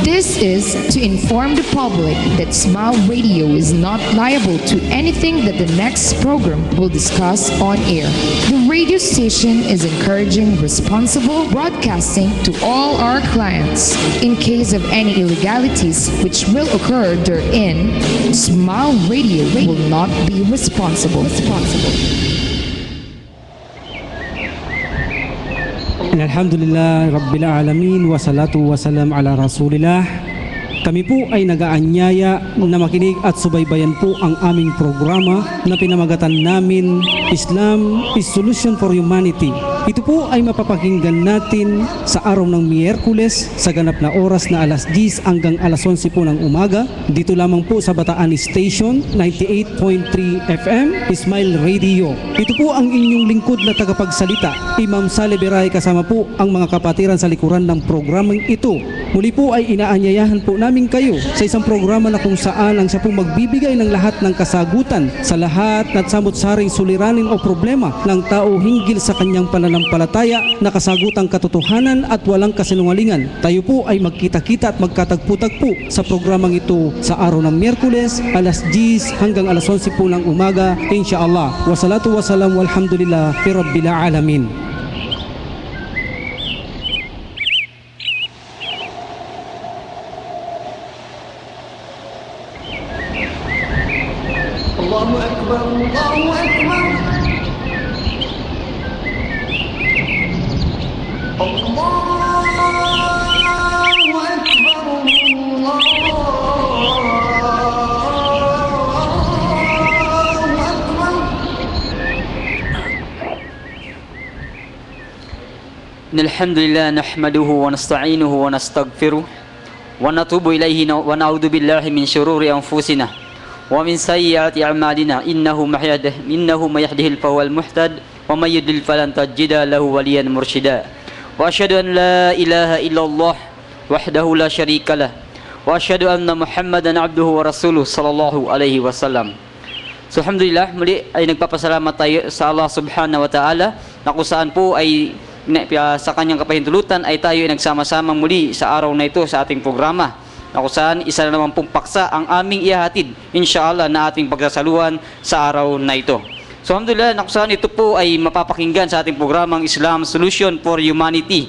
This is to inform the public that Smile Radio is not liable to anything that the next program will discuss on air. The radio station is encouraging responsible broadcasting to all our clients. In case of any illegalities which will occur therein, Smile Radio will not be responsible. Alhamdulillah Rabbil Alamin wa salatu wa salam ala Rasulillah. Kami po ay nagaanyaya na makinig at subaybayan po ang aming programa na pinamagatan namin Islam is Solution for Humanity. Ito po ay mapapakinggan natin sa araw ng Miyerkules sa ganap na oras na alas 10 hanggang alas 11 po ng umaga. Dito lamang po sa Bataan Station 98.3 FM Smile Radio. Ito po ang inyong lingkod na tagapagsalita, Imam Saleh Biray, kasama po ang mga kapatiran sa likuran ng programang ito. Muli po ay inaanyayahan po namin kayo sa isang programa na kung saan ang siya po magbibigay ng lahat ng kasagutan sa lahat na samot-saring suliranin o problema ng tao hinggil sa kanyang pananampalataya na kasagutang katotohanan at walang kasinungalingan. Tayo po ay magkita-kita at magkatagpo-tagpo sa programang ito sa araw ng Miyerkules, alas 10 hanggang alas 11 po ng umaga, insyaAllah. Wassalatu wassalam walhamdulillah Rabbil Alamin. Allahu Akbar, Allahu Akbar. Allahu Akbar, Allahu Akbar. Alhamdulillah nahmaduhu wa nasta'inuhu wa nastaghfiruh wa natubu ilayhi wa na'udzu billahi min shururi anfusina wa min sayyiati a'malina innahu may yahdihil fahuwal muhtad wa may yudlil falan tajida lahu waliyan mursyida wa asyhadu an la ilaha illallah wahdahu la syarika lah wa asyhadu anna Muhammadan abduhu wa rasuluh sallallahu alaihi wasallam. So alhamdulillah, muli ay nagpapasalamat tayo sa Allah subhanahu wa ta'ala na kung saan po ay sa kanyang kapahintulutan ay tayo ay nagsama-sama muli sa araw na ito sa ating programa. Na kung saan isa na naman pong paksa ang aming ihahatid, insyaAllah, na ating pagsasaluhan sa araw na ito. So alhamdulillah, na kung saan ito po ay mapapakinggan sa ating programang Islam Solution for Humanity.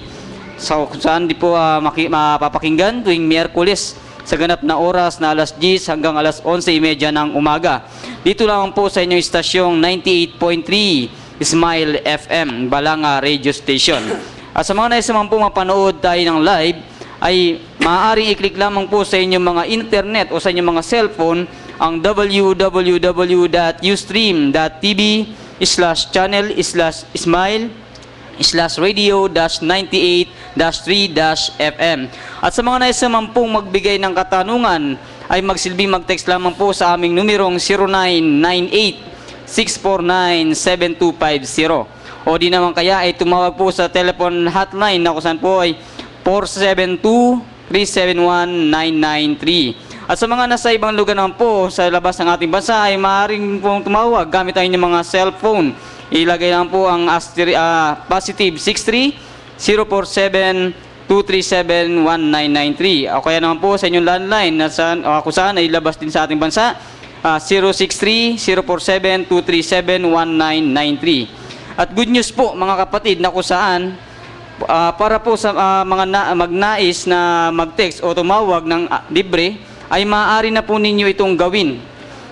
So kung saan di po mapapakinggan tuwing Miyerkules sa ganap na oras na alas 10 hanggang alas 11:30 ng umaga. Dito lang po sa inyong istasyong 98.3 Smile FM, Balanga Radio Station. At sa mga nais naman po mapanood tayo ng live, ay maaaring i-click lamang po sa inyong mga internet o sa inyong mga cellphone ang www.ustream.tv/channel/radio-98-3-FM. At sa mga nais naman pong magbigay ng katanungan, ay magsilbing mag-text lamang po sa aming numerong 0998-649-7250. O di naman kaya ay tumawag po sa telephone hotline na kung saan po ay 472-371-993. At sa mga nasa ibang lugar naman po sa labas ng ating bansa ay maaaring pong tumawag gamit ang inyong mga cellphone. Ilagay lang po ang positive 63-047-237-1993. O kaya naman po sa inyong landline na kung saan ay labas din sa ating bansa, 063-047-237-1993. At good news po mga kapatid na kung saan para po sa mga magnais na mag-text o tumawag ng libre, ay maaari na po ninyo itong gawin.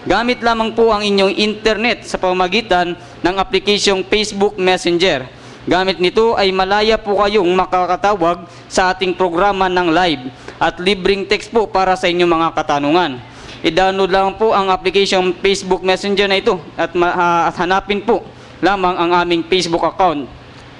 Gamit lamang po ang inyong internet sa pamamagitan ng aplikasyong Facebook Messenger. Gamit nito ay malaya po kayong makakatawag sa ating programa ng live at libreng text po para sa inyong mga katanungan. I-download lang po ang aplikasyong Facebook Messenger na ito at hanapin po lamang ang aming Facebook account.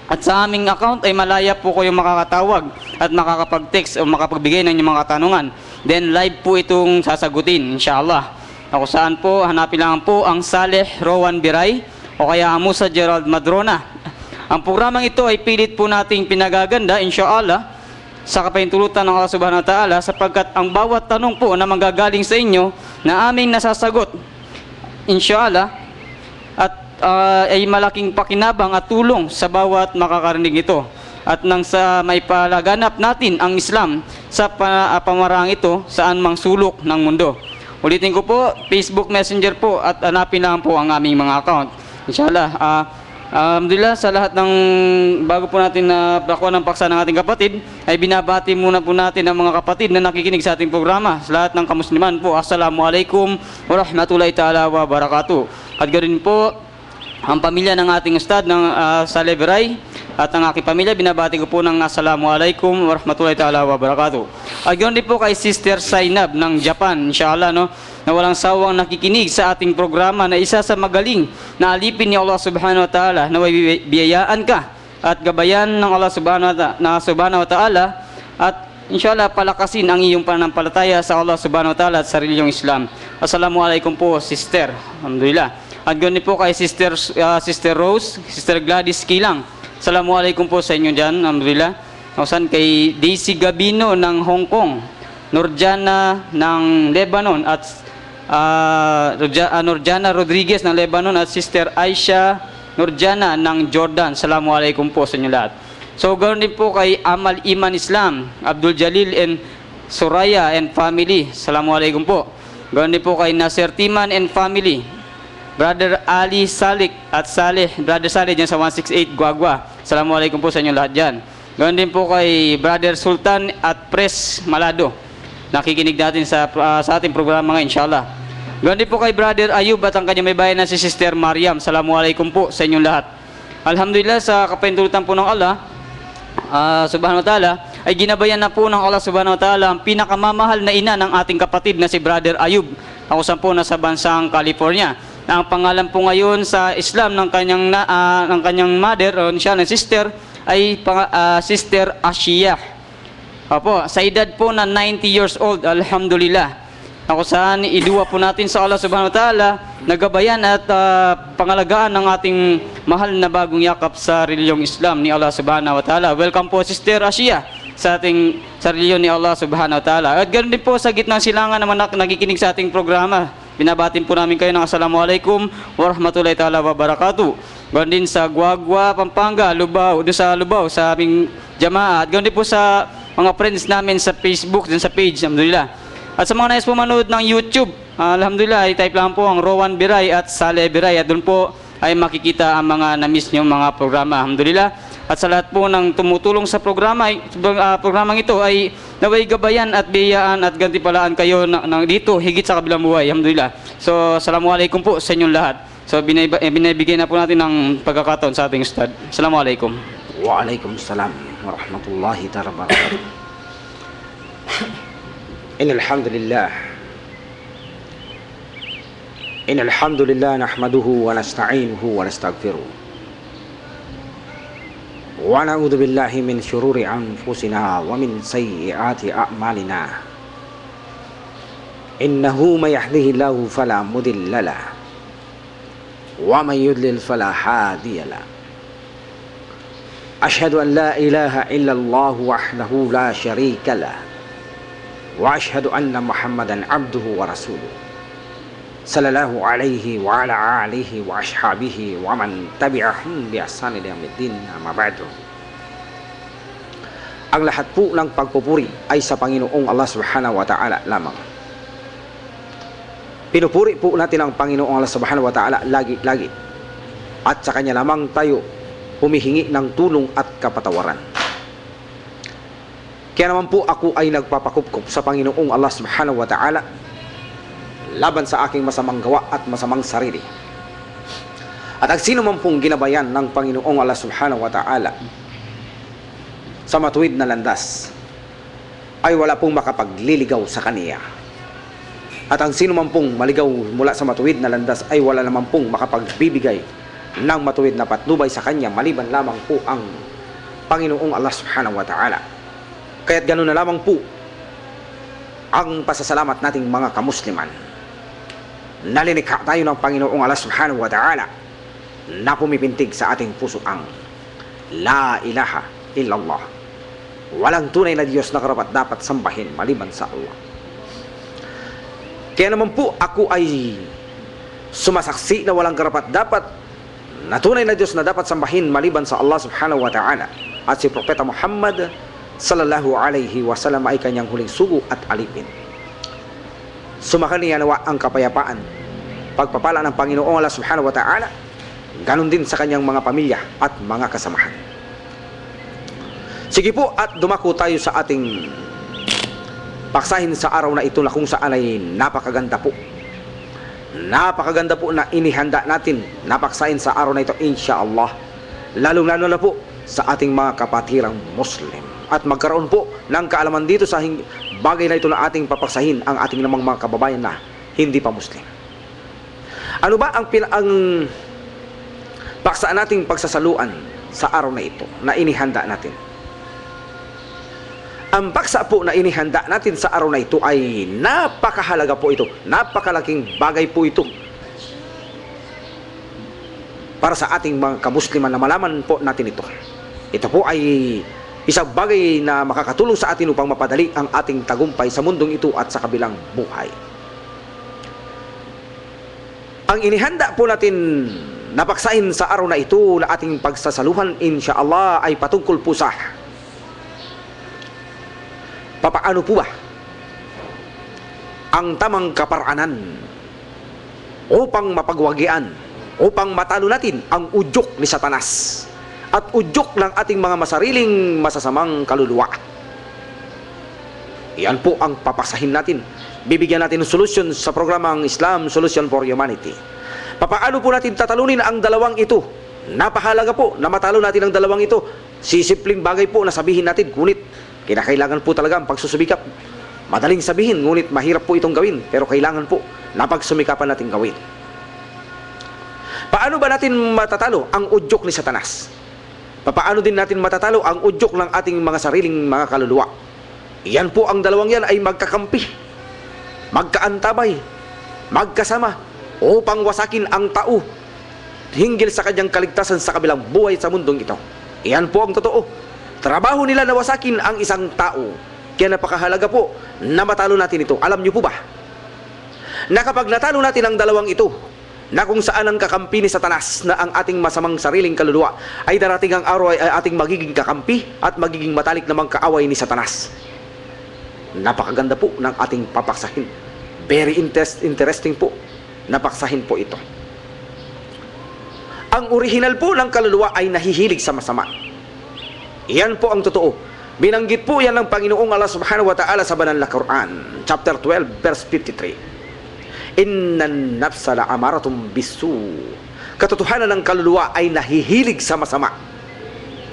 At sa aming account ay malaya po kayong makakatawag at makakapag-text o makapagbigay ng inyong mga katanungan. Then live po itong sasagutin, insyaAllah. Kung saan po, hanapin lang po ang Saleh Rowan Biray o kaya ang Musa Gerald Madrona. Ang programang ito ay pilit po nating pinagaganda, insyaAllah, sa kapahintulutan ng Allah subhanahu wa ta'ala, sapagkat ang bawat tanong po na manggagaling sa inyo na aming nasasagot, insyaAllah, at ay malaking pakinabang at tulong sa bawat makakarinig ito. At nang sa may palaganap natin ang Islam sa pamaraang ito saan mang sulok ng mundo. Ulitin ko po, Facebook Messenger po at hanapin lang po ang aming mga account. Inshallah, alhamdulillah sa lahat ng bago po natin na nakuha ng paksa ng ating kapatid, ay binabati muna po natin ang mga kapatid na nakikinig sa ating programa. Sa lahat ng kamusliman po, Assalamualaikum warahmatullahi ta'ala wabarakatuh. At ganoon po, ang pamilya ng ating ustad ng Saleh Beray at ang aking pamilya, binabati ko po ng Assalamualaikum warahmatullahi ta'ala wabarakatuh. At ganoon din po kay Sister Zainab ng Japan, inshallah, no, na walang sawang nakikinig sa ating programa, na isa sa magaling na alipin ni Allah subhanahu wa ta'ala, na biyayaan ka at gabayan ng Allah subhanahu wa ta'ala, at inshallah palakasin ang iyong pananampalataya sa Allah subhanahu wa ta'ala at sa reliyong Islam. Assalamualaikum po, sister. Alhamdulillah. At ganoon po kay Sister Rose, Sister Gladys Kilang. Assalamualaikum po sa inyo dyan. Alhamdulillah. Nausan kay Daisy Gabino ng Hong Kong, Nurjana ng Lebanon, at Nurjana Rodriguez ng Lebanon, at Sister Aisha Nurjana ng Jordan. Assalamualaikum po sa inyo lahat. So ganoon din po kay Amal Iman Islam, Abdul Jalil and Soraya and family. Assalamualaikum po. Ganoon din po kay Nasir Timan and family. Brother Ali Salik at Saleh, Brother Saleh dyan sa 168 Guagua. Assalamualaikum po sa inyo lahat dyan. Ganoon din po kay Brother Sultan at Pres Malado. Nakikinig natin sa ating programa ngayon, inshallah. Ganoon din po kay Brother Ayub at ang kanyang may bayan na si Sister Mariam. Assalamualaikum po sa inyong lahat. Alhamdulillah, sa kapahintulutan po ng Allah subhanahu wa ta'ala, ay ginabayan na po ng Allah subhanahu wa ta'ala ang pinakamamahal na ina ng ating kapatid na si Brother Ayub. Ako saan po nasa bansang California. Na ang pangalan po ngayon sa Islam ng kanyang mother, o siya ng sister, ay Sister Ashiyah. Opo, sa edad po na 90 years old, alhamdulillah. Ako saan iduwa po natin sa Allah subhanahu wa ta'ala, nagabayan at pangalagaan ng ating mahal na bagong yakap sa reliyong Islam ni Allah subhanahu wa ta'ala. Welcome po, Sister Ashiyah, sa reliyon ni Allah subhanahu wa ta'ala. At ganoon din po sa gitnang silangan naman nakikinig sa ating programa. Binabatin po namin kayo ng Assalamualaikum warahmatullahi ta'ala wabarakatuh. Ganoon din sa Guagua, Pampanga, Lubao, doon sa Lubao, sa aming jamaah. At ganoon din po sa mga friends namin sa Facebook, dun sa page, alhamdulillah. At sa mga nais po manood ng YouTube, alhamdulillah, i-type lang po ang Rowan Biray at Saleh Biray. At doon po ay makikita ang mga na-miss nyo mga programa, alhamdulillah. At sa lahat po ng tumutulong sa programang ito ay naway gabayan at biyayaan at gantipalaan kayo dito higit sa kabilang buhay. Alhamdulillah. So, Assalamualaikum po sa inyong lahat. So, binibigay na po natin ng pagkakataon sa ating ustad. Assalamualaikum. Waalaikumsalam warahmatullahi ta'ala wabarakatuh. Innal hamdalillah nahmaduhu wa nasta'inuhu wa nastaghfiruh. ونعوذ بالله من شرور أنفسنا ومن سيئات أعمالنا إنه من يهده الله فلا مضل له ومن يضلل فلا هادي له أشهد أن لا إله إلا الله وحده لا شريك له وأشهد أن محمدا عبده ورسوله صلى الله عليه وعلى آله وأصحابه ومن تبعهم بإحسان إلى يوم الدين أما بعد. Ang lahat po ng pagpupuri ay sa Panginoong Allah Subhanahu wa Ta'ala lamang. Pinupuri po natin ang Panginoong Allah Subhanahu wa Ta'ala lagi-lagi. At sa Kanya lamang tayo humihingi ng tulong at kapatawaran. Kaya naman po ako ay nagpapakupkup sa Panginoong Allah Subhanahu wa Ta'ala laban sa aking masamang gawa at masamang sarili. At ang sino man pong ginabayan ng Panginoong Allah Subhanahu wa Ta'ala sa matuwid na landas ay wala pong makapagliligaw sa Kaniya. At ang sino man pong maligaw mula sa matuwid na landas ay wala naman pong makapagbibigay ng matuwid na patnubay sa Kanya maliban lamang po ang Panginoong Allah Subhanahu wa Ta'ala. Kaya't ganoon na lamang po ang pasasalamat nating mga kamusliman. Nalinikha tayo ng Panginoong Allah Subhanahu wa Ta'ala na pumipintig sa ating puso ang La ilaha illallah. Walang tunay na Diyos na karapat dapat sambahin maliban sa Allah. Kaya naman po ako ay sumasaksi na walang karapat dapat na tunay na Diyos na dapat sambahin maliban sa Allah Subhanahu wa Ta'ala at si Propeta Muhammad sallallahu alaihi wasallam ay kanyang huling sugo at alipin. Sumakaniya nawa ang kapayapaan, pagpapala ng Panginoong Allah subhanahu wa ta'ala, ganon din sa kanyang mga pamilya at mga kasamahan. Sige po at dumako tayo sa ating paksahin sa araw na ito na kung saan ay napakaganda po. Napakaganda po na inihanda natin na paksahin sa araw na ito, insyaallah. Lalong-lalo na po sa ating mga kapatirang Muslim. At magkaroon po ng kaalaman dito sa bagay na ito na ating papaksahin ang ating namang mga kababayan na hindi pa Muslim. Ano ba ang paksaan nating pagsasaluan sa araw na ito na inihanda natin? Ang paksa po na inihanda natin sa araw na ito ay napakahalaga po ito. Napakalaking bagay po ito para sa ating mga kamusliman na malaman po natin ito. Ito po ay isang bagay na makakatulong sa atin upang mapadali ang ating tagumpay sa mundong ito at sa kabilang buhay. Ang inihanda po natin napaksain sa araw na ito na ating pagsasaluhan, insyaallah, ay patungkol po sa papaano po ba ang tamang kaparaanan upang mapagwagian, upang matalo natin ang udyok ni Satanas at udyok ng ating mga masariling masasamang kaluluwa. Yan po ang papasahin natin. Bibigyan natin ng solusyon sa programang Islam Solution for Humanity. Papaano po natin tatalunin ang dalawang ito? Napahalaga po na matalo natin ang dalawang ito. Sisimpleng bagay po na sabihin natin, ngunit kinakailangan po talaga ang pagsusumikap. Madaling sabihin, ngunit mahirap po itong gawin. Pero kailangan po na pagsumikapan natin gawin. Paano ba natin matatalo ang udyok ni Satanas? Paano din natin matatalo ang udyok ng ating mga sariling mga kaluluwa? Yan po, ang dalawang yan ay magkakampi, magkaantabay, magkasama upang wasakin ang tao hinggil sa kanyang kaligtasan sa kabilang buhay sa mundong ito. Yan po ang totoo. Trabaho nila na wasakin ang isang tao. Kaya napakahalaga po na matalo natin ito. Alam niyo po ba na kapag natalo natin ang dalawang ito, na kung saan ang kakampi ni Satanas na ang ating masamang sariling kaluluwa, ay darating ang araw ay ating magiging kakampi at magiging matalik namang kaaway ni Satanas. Napakaganda po ng ating papaksahin. Very interesting po na paksahin po ito. Ang orihinal po ng kaluluwa ay nahihilig sa masama. Yan po ang totoo. Binanggit po yan ng Panginoong Allah subhanahu wa ta'ala sa banal na Quran, chapter 12, verse 53. Innan nafsa la'amaratum bisu. Katotohanan ng kaluluwa ay nahihilig sa masama.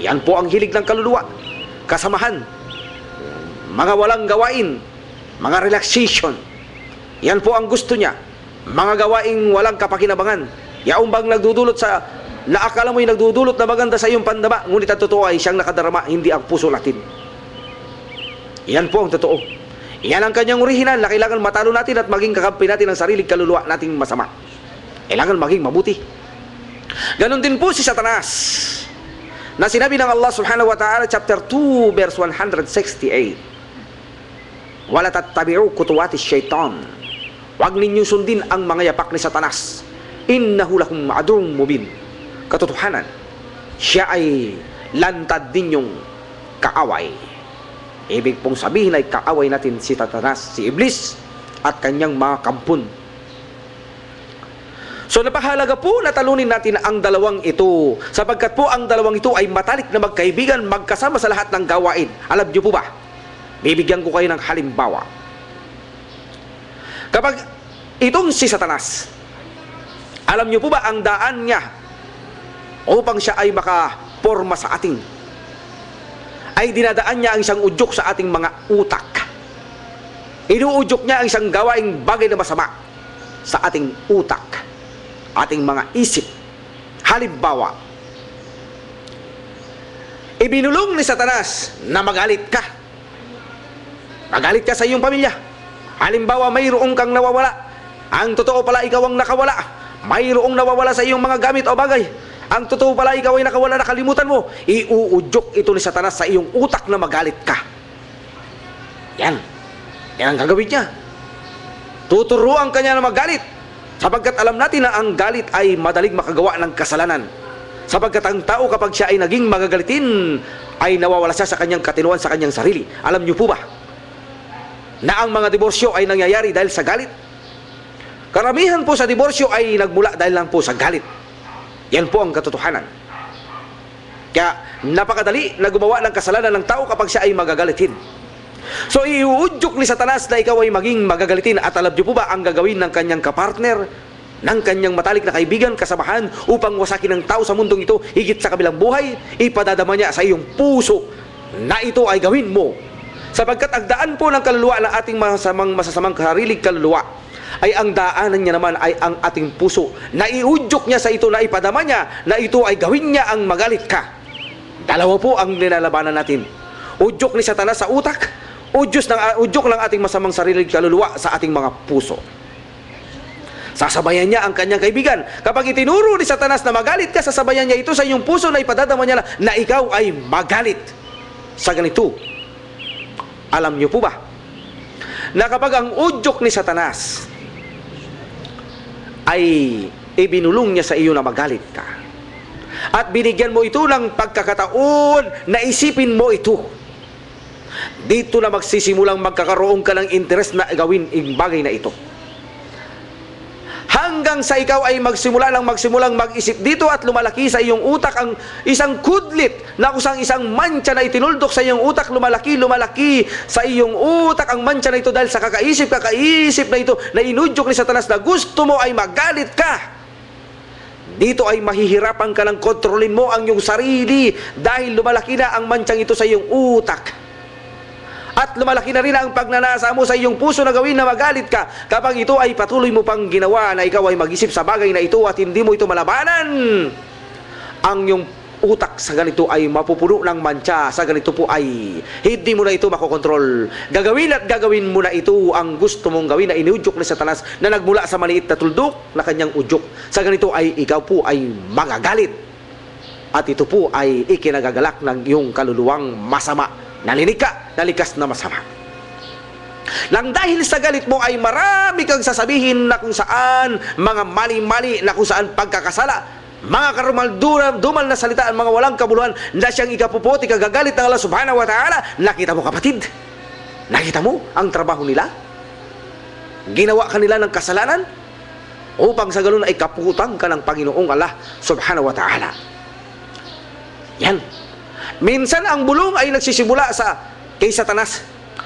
Yan po ang hilig ng kaluluwa. Kasamahan, mga walang gawain, mga relaxation. Yan po ang gusto niya. Mga gawaing walang kapakinabangan. Yaong bang nagdudulot sa na akala mo'y nagdudulot na maganda sa iyong pandama, ngunit ang totoo ay siyang nakadarama, hindi ang puso natin. Yan po ang totoo. Yan ang kanyang orihinal na kailangan matalo natin at maging kakampi natin ang sariling kaluluwa nating masama. Kailangan maging mabuti. Ganon din po si Satanas, na sinabi ng Allah subhanahu wa ta'ala, chapter 2, verse 168. Wala tattabi'u kutuwati syaitan. Huwag ninyong sundin ang mga yapak ni Satanas. Innahu lakum ma'adung mubin. Katotohanan, siya ay lantad din yung kaaway. Ibig pong sabihin ay kaaway natin si Satanas, si Iblis at kanyang mga kampon. So napahalaga po na talunin natin ang dalawang ito, sapagkat po ang dalawang ito ay matalik na magkaibigan, magkasama sa lahat ng gawain. Alam niyo po ba? Bibigyan ko kayo ng halimbawa. Kapag itong si Satanas, alam niyo po ba ang daan niya upang siya ay makaporma sa ating, ay dinadaan niya ang isang udyok sa ating mga utak. Inuudyok niya ang isang gawaing bagay na masama sa ating utak, ating mga isip. Halimbawa, ibinulong ni Satanas na magalit ka. Magalit ka sa iyong pamilya. Halimbawa, mayroong kang nawawala. Ang totoo pala ikaw ang nakawala. Mayroong nawawala sa iyong mga gamit o bagay. Ang totoo pala ikaw ay nakawala, nakalimutan mo. Iuudyok ito ni Satanas sa iyong utak na magalit ka. Yan. Yan ang gagawin niya. Tuturuan ka niya na magalit. Sapagkat alam natin na ang galit ay madaling makagawa ng kasalanan. Sapagkat ang tao kapag siya ay naging magagalitin, ay nawawala siya sa kanyang katinuan sa kanyang sarili. Alam niyo po ba na ang mga diborsyo ay nangyayari dahil sa galit? Karamihan po sa diborsyo ay nagmula dahil lang po sa galit. Yan po ang katotohanan. Kaya napakadali na gumawa ng kasalanan ng tao kapag siya ay magagalitin. So iuudyok ni Satanas na ikaw ay maging magagalitin. At alam niyo po ba ang gagawin ng kanyang kapartner, ng kanyang matalik na kaibigan, kasamahan, upang wasakin ng tao sa mundong ito higit sa kabilang buhay? Ipadadama niya sa iyong puso na ito ay gawin mo. Sapagkat ang daan po ng kaluluwa ng ating masasamang sariling kaluluwa ay ang daanan niya naman ay ang ating puso. Naiudyok niya sa ito, na ipadama niya na ito ay gawin niya ang magalit ka. Dalawa po ang nilalabanan natin. Udyok ni Satanas sa utak, udyok ng ating masamang sariling kaluluwa sa ating mga puso. Sasabayan niya ang kanyang kaibigan. Kapag itinuro ni Satanas na magalit ka, sasabayan niya ito sa iyong puso na ipadadama niya na ikaw ay magalit sa ganito. Alam niyo po ba na kapag ang udyok ni Satanas ay ibinulong niya sa iyo na magalit ka, at binigyan mo ito ng pagkakataon na isipin mo ito, dito na magsisimulang magkakaroon ka ng interes na gawin ang bagay na ito. Hanggang sa ikaw ay magsimulang mag-isip dito at lumalaki sa iyong utak ang isang kudlit na kusang isang mancha na itinuldok sa iyong utak, lumalaki sa iyong utak ang mancha na ito dahil sa kakaisip na ito na inudyok ni Satanas na gusto mo ay magalit ka. Dito ay mahihirapan ka ng kontrolin mo ang iyong sarili dahil lumalaki na ang manchang ito sa iyong utak. At lumalaki na rin ang pagnanasa mo sa iyong puso na gawin na magalit ka kapag ito ay patuloy mo pang ginawa na ikaw ay mag-isip sa bagay na ito at hindi mo ito malabanan. Ang iyong utak sa ganito ay mapupuno ng mancha. Sa ganito po ay hindi mo na ito makokontrol. Gagawin mo na ito ang gusto mong gawin na inudyok ni Satanas na nagmula sa maliit na tuldok na kanyang udyok. Sa ganito ay ikaw po ay magagalit. At ito po ay ikinagagalak ng iyong kaluluwang masama. Nalinig ka, nalikas na masama. Nang dahil sa galit mo ay marami kang sasabihin na kung saan mga mali-mali, na kung saan pagkakasala, mga karumal-dumal na salita, mga walang kabuluhan na siyang ikapuputi, kagagalit ng Allah subhanahu wa ta'ala. Nakita mo kapatid? Nakita mo ang trabaho nila? Ginawa kanila ng kasalanan upang sa ganun ay kaputang ka ng Panginoong Allah subhanahu wa ta'ala. Yan. Minsan ang bulong ay nagsisimula kay Satanas.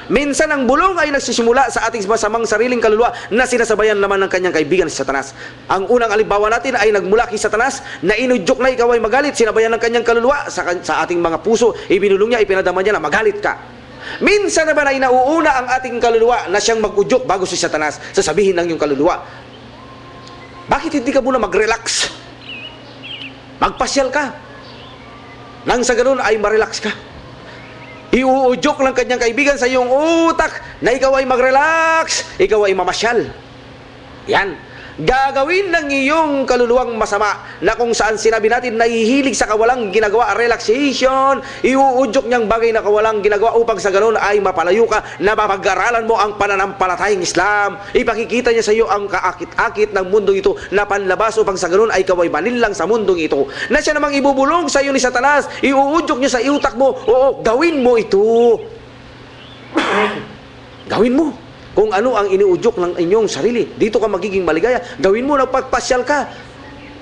Minsan ang bulong ay nagsisimula sa ating masamang sariling kaluluwa na sinasabayan naman ng kanyang kaibigan si Satanas. Ang unang halimbawa natin ay nagmula kay Satanas na inudyok na ikaw ay magalit, sinabayan ng kanyang kaluluwa sa ating mga puso, ibinulong niya, ipinadama niya na magalit ka. Minsan naman ay nauuna ang ating kaluluwa na siyang mag-udyok bago si Satanas. Sasabihin ng iyong kaluluwa, bakit hindi ka muna mag-relax? Magpasyal ka. Nang sa ganun ay ma-relax ka. Iuudyok ng kanyang kaibigan sa iyong utak na ikaw ay mag-relax, ikaw ay mamasyal. Yan. Gagawin ng iyong kaluluwang masama na kung saan sinabi natin nahihilig sa kawalang ginagawa, relaxation, iuudyok niyang bagay na kawalang ginagawa upang sa ganun ay mapalayo ka, na mapag-aralan mo ang pananampalatayang Islam. Ipakikita niya sa iyo ang kaakit-akit ng mundong ito na panlabas upang sa ganun ay ikaw ay malinlang sa mundong ito. Na siya namang ibubulong sa iyo ni Satanas, iuudyok niya sa utak mo, oo, gawin mo ito. Gawin mo. Kung ano ang iniudyok ng inyong sarili, dito ka magiging maligaya. Gawin mo na pagpasyal ka.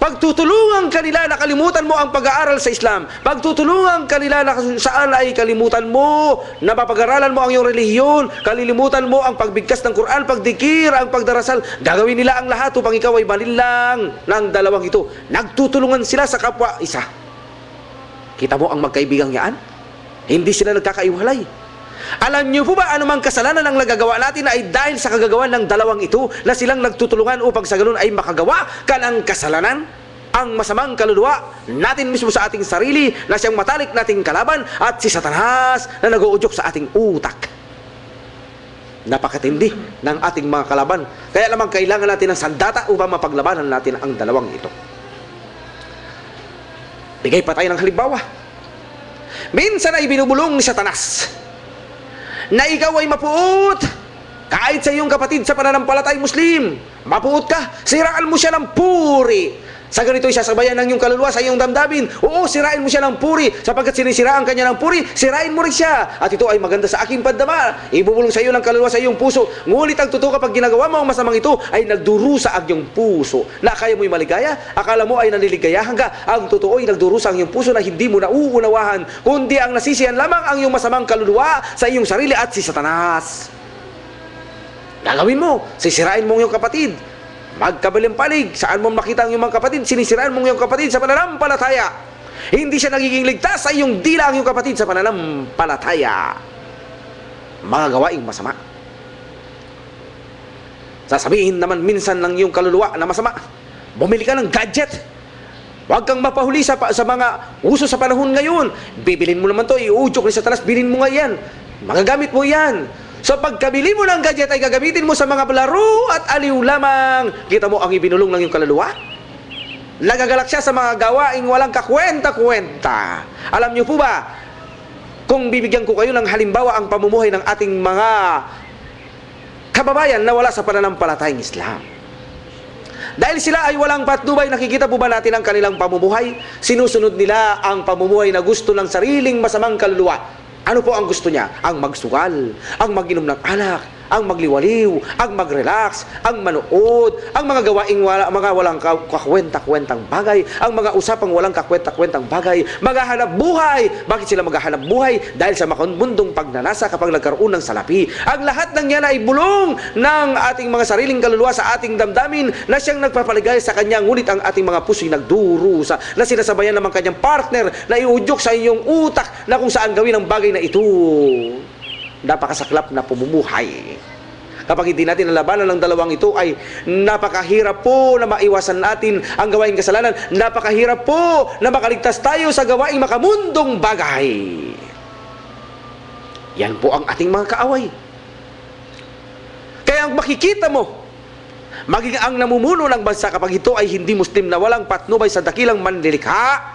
Pagtutulungan kanila na kalimutan mo ang pag-aaral sa Islam. Pagtutulungan kanila na saan ay kalimutan mo, na mapag-aralan mo ang iyong relihiyon, kalilimutan mo ang pagbigkas ng Quran, pagdikir, ang pagdarasal. Gagawin nila ang lahat upang ikaw ay malinlang ng dalawang ito. Nagtutulungan sila sa kapwa isa. Kita mo ang magkaibigang yaan? Hindi sila nagkakaiwalay. Alam niyo po ba anumang kasalanan ang nagagawa natin ay dahil sa kagagawan ng dalawang ito na silang nagtutulungan upang sa ganun ay makagawa ka ng kasalanan? Ang masamang kaluluwa natin mismo sa ating sarili na siyang matalik nating kalaban, at si Satanas na nag-uudyok sa ating utak. Napakatindi ng ating mga kalaban. Kaya lamang kailangan natin ng sandata upang mapaglabanan natin ang dalawang ito. Bigay pa tayo ng halimbawa. Minsan ay binubulong ni Satanas na ikaw ay mapuot kahit sa iyong kapatid sa pananampalatay Muslim. Mapuot ka, siraan mo siya ng puri. Sa ganito'y sasabayan ng iyong kaluluwa sa iyong damdamin. Oo, sirain mo siya ng puri. Sapagkat sinisiraan kanya ng puri, sirain mo rin siya. At ito ay maganda sa aking pandama. Ibubulong sa iyo ng kaluluwa sa iyong puso. Ngunit ang totoo kapag ginagawa mo ang masamang ito, ay nagdurusa ang iyong puso. Na kaya mo'y maligaya, akala mo ay naniligayahan ka. Ang totoo ay nagdurusa ang iyong puso na hindi mo nauunawahan. Kundi ang nasisiyan lamang ang iyong masamang kaluluwa sa iyong sarili at si Satanas. Gagawin mo, sisirain mo ang iyong kapatid. Magkabalimpalig, saan mo makita ang iyong mga kapatid, sinisiraan mo ang iyong kapatid sa pananampalataya. Hindi siya nagiging ligtas sa iyong dila ang iyong kapatid sa pananampalataya. Mga gawaing masama. Sasabihin naman minsan ng iyong kaluluwa na masama, bumili ka ng gadget. Huwag kang mapahuli sa mga uso sa panahon ngayon. Bibilin mo naman to, iudyok ni Satanas, bilhin mo nga yan. Magagamit mo yan. So pagkabili mo ng gadget ay gagamitin mo sa mga laro at aliw lamang. Kita mo ang ibinulong ng iyong kaluluwa? Nagagalak siya sa mga gawaing walang kakwenta-kwenta. Alam niyo po ba, kung bibigyan ko kayo ng halimbawa ang pamumuhay ng ating mga kababayan na wala sa pananampalatayang Islam. Dahil sila ay walang patnubay, nakikita po ba natin ang kanilang pamumuhay? Sinusunod nila ang pamumuhay na gusto ng sariling masamang kaluluwa. Ano po ang gusto niya? Ang magsugal, ang mag-inom ng alak, ang magliwaliw, ang mag-relax, ang manood, ang mga gawaing mga walang kakwenta-kwentang bagay, ang mga usapang walang kakwenta-kwentang bagay, maghahanap buhay. Bakit sila maghahanap buhay? Dahil sa makundong pagnanasa kapag nagkaroon ng salapi. Ang lahat ng yan ay bulong ng ating mga sariling kaluluwa sa ating damdamin na siyang nagpapaligay sa kanya, ngunit ang ating mga puso'y nagdurusa, na sinasabayan naman kanyang partner na iudyok sa iyong utak na kung saan gawin ang bagay na ito. Napakasaklap na pumumuhay. Kapag hindi natin nalabanan ng dalawang ito ay napakahirap po na maiwasan natin ang gawaing kasalanan. Napakahirap po na makaligtas tayo sa gawaing makamundong bagay. Yan po ang ating mga kaaway. Kaya ang makikita mo, maging ang namumuno ng bansa kapag ito ay hindi Muslim na walang patnubay sa dakilang manlilikha,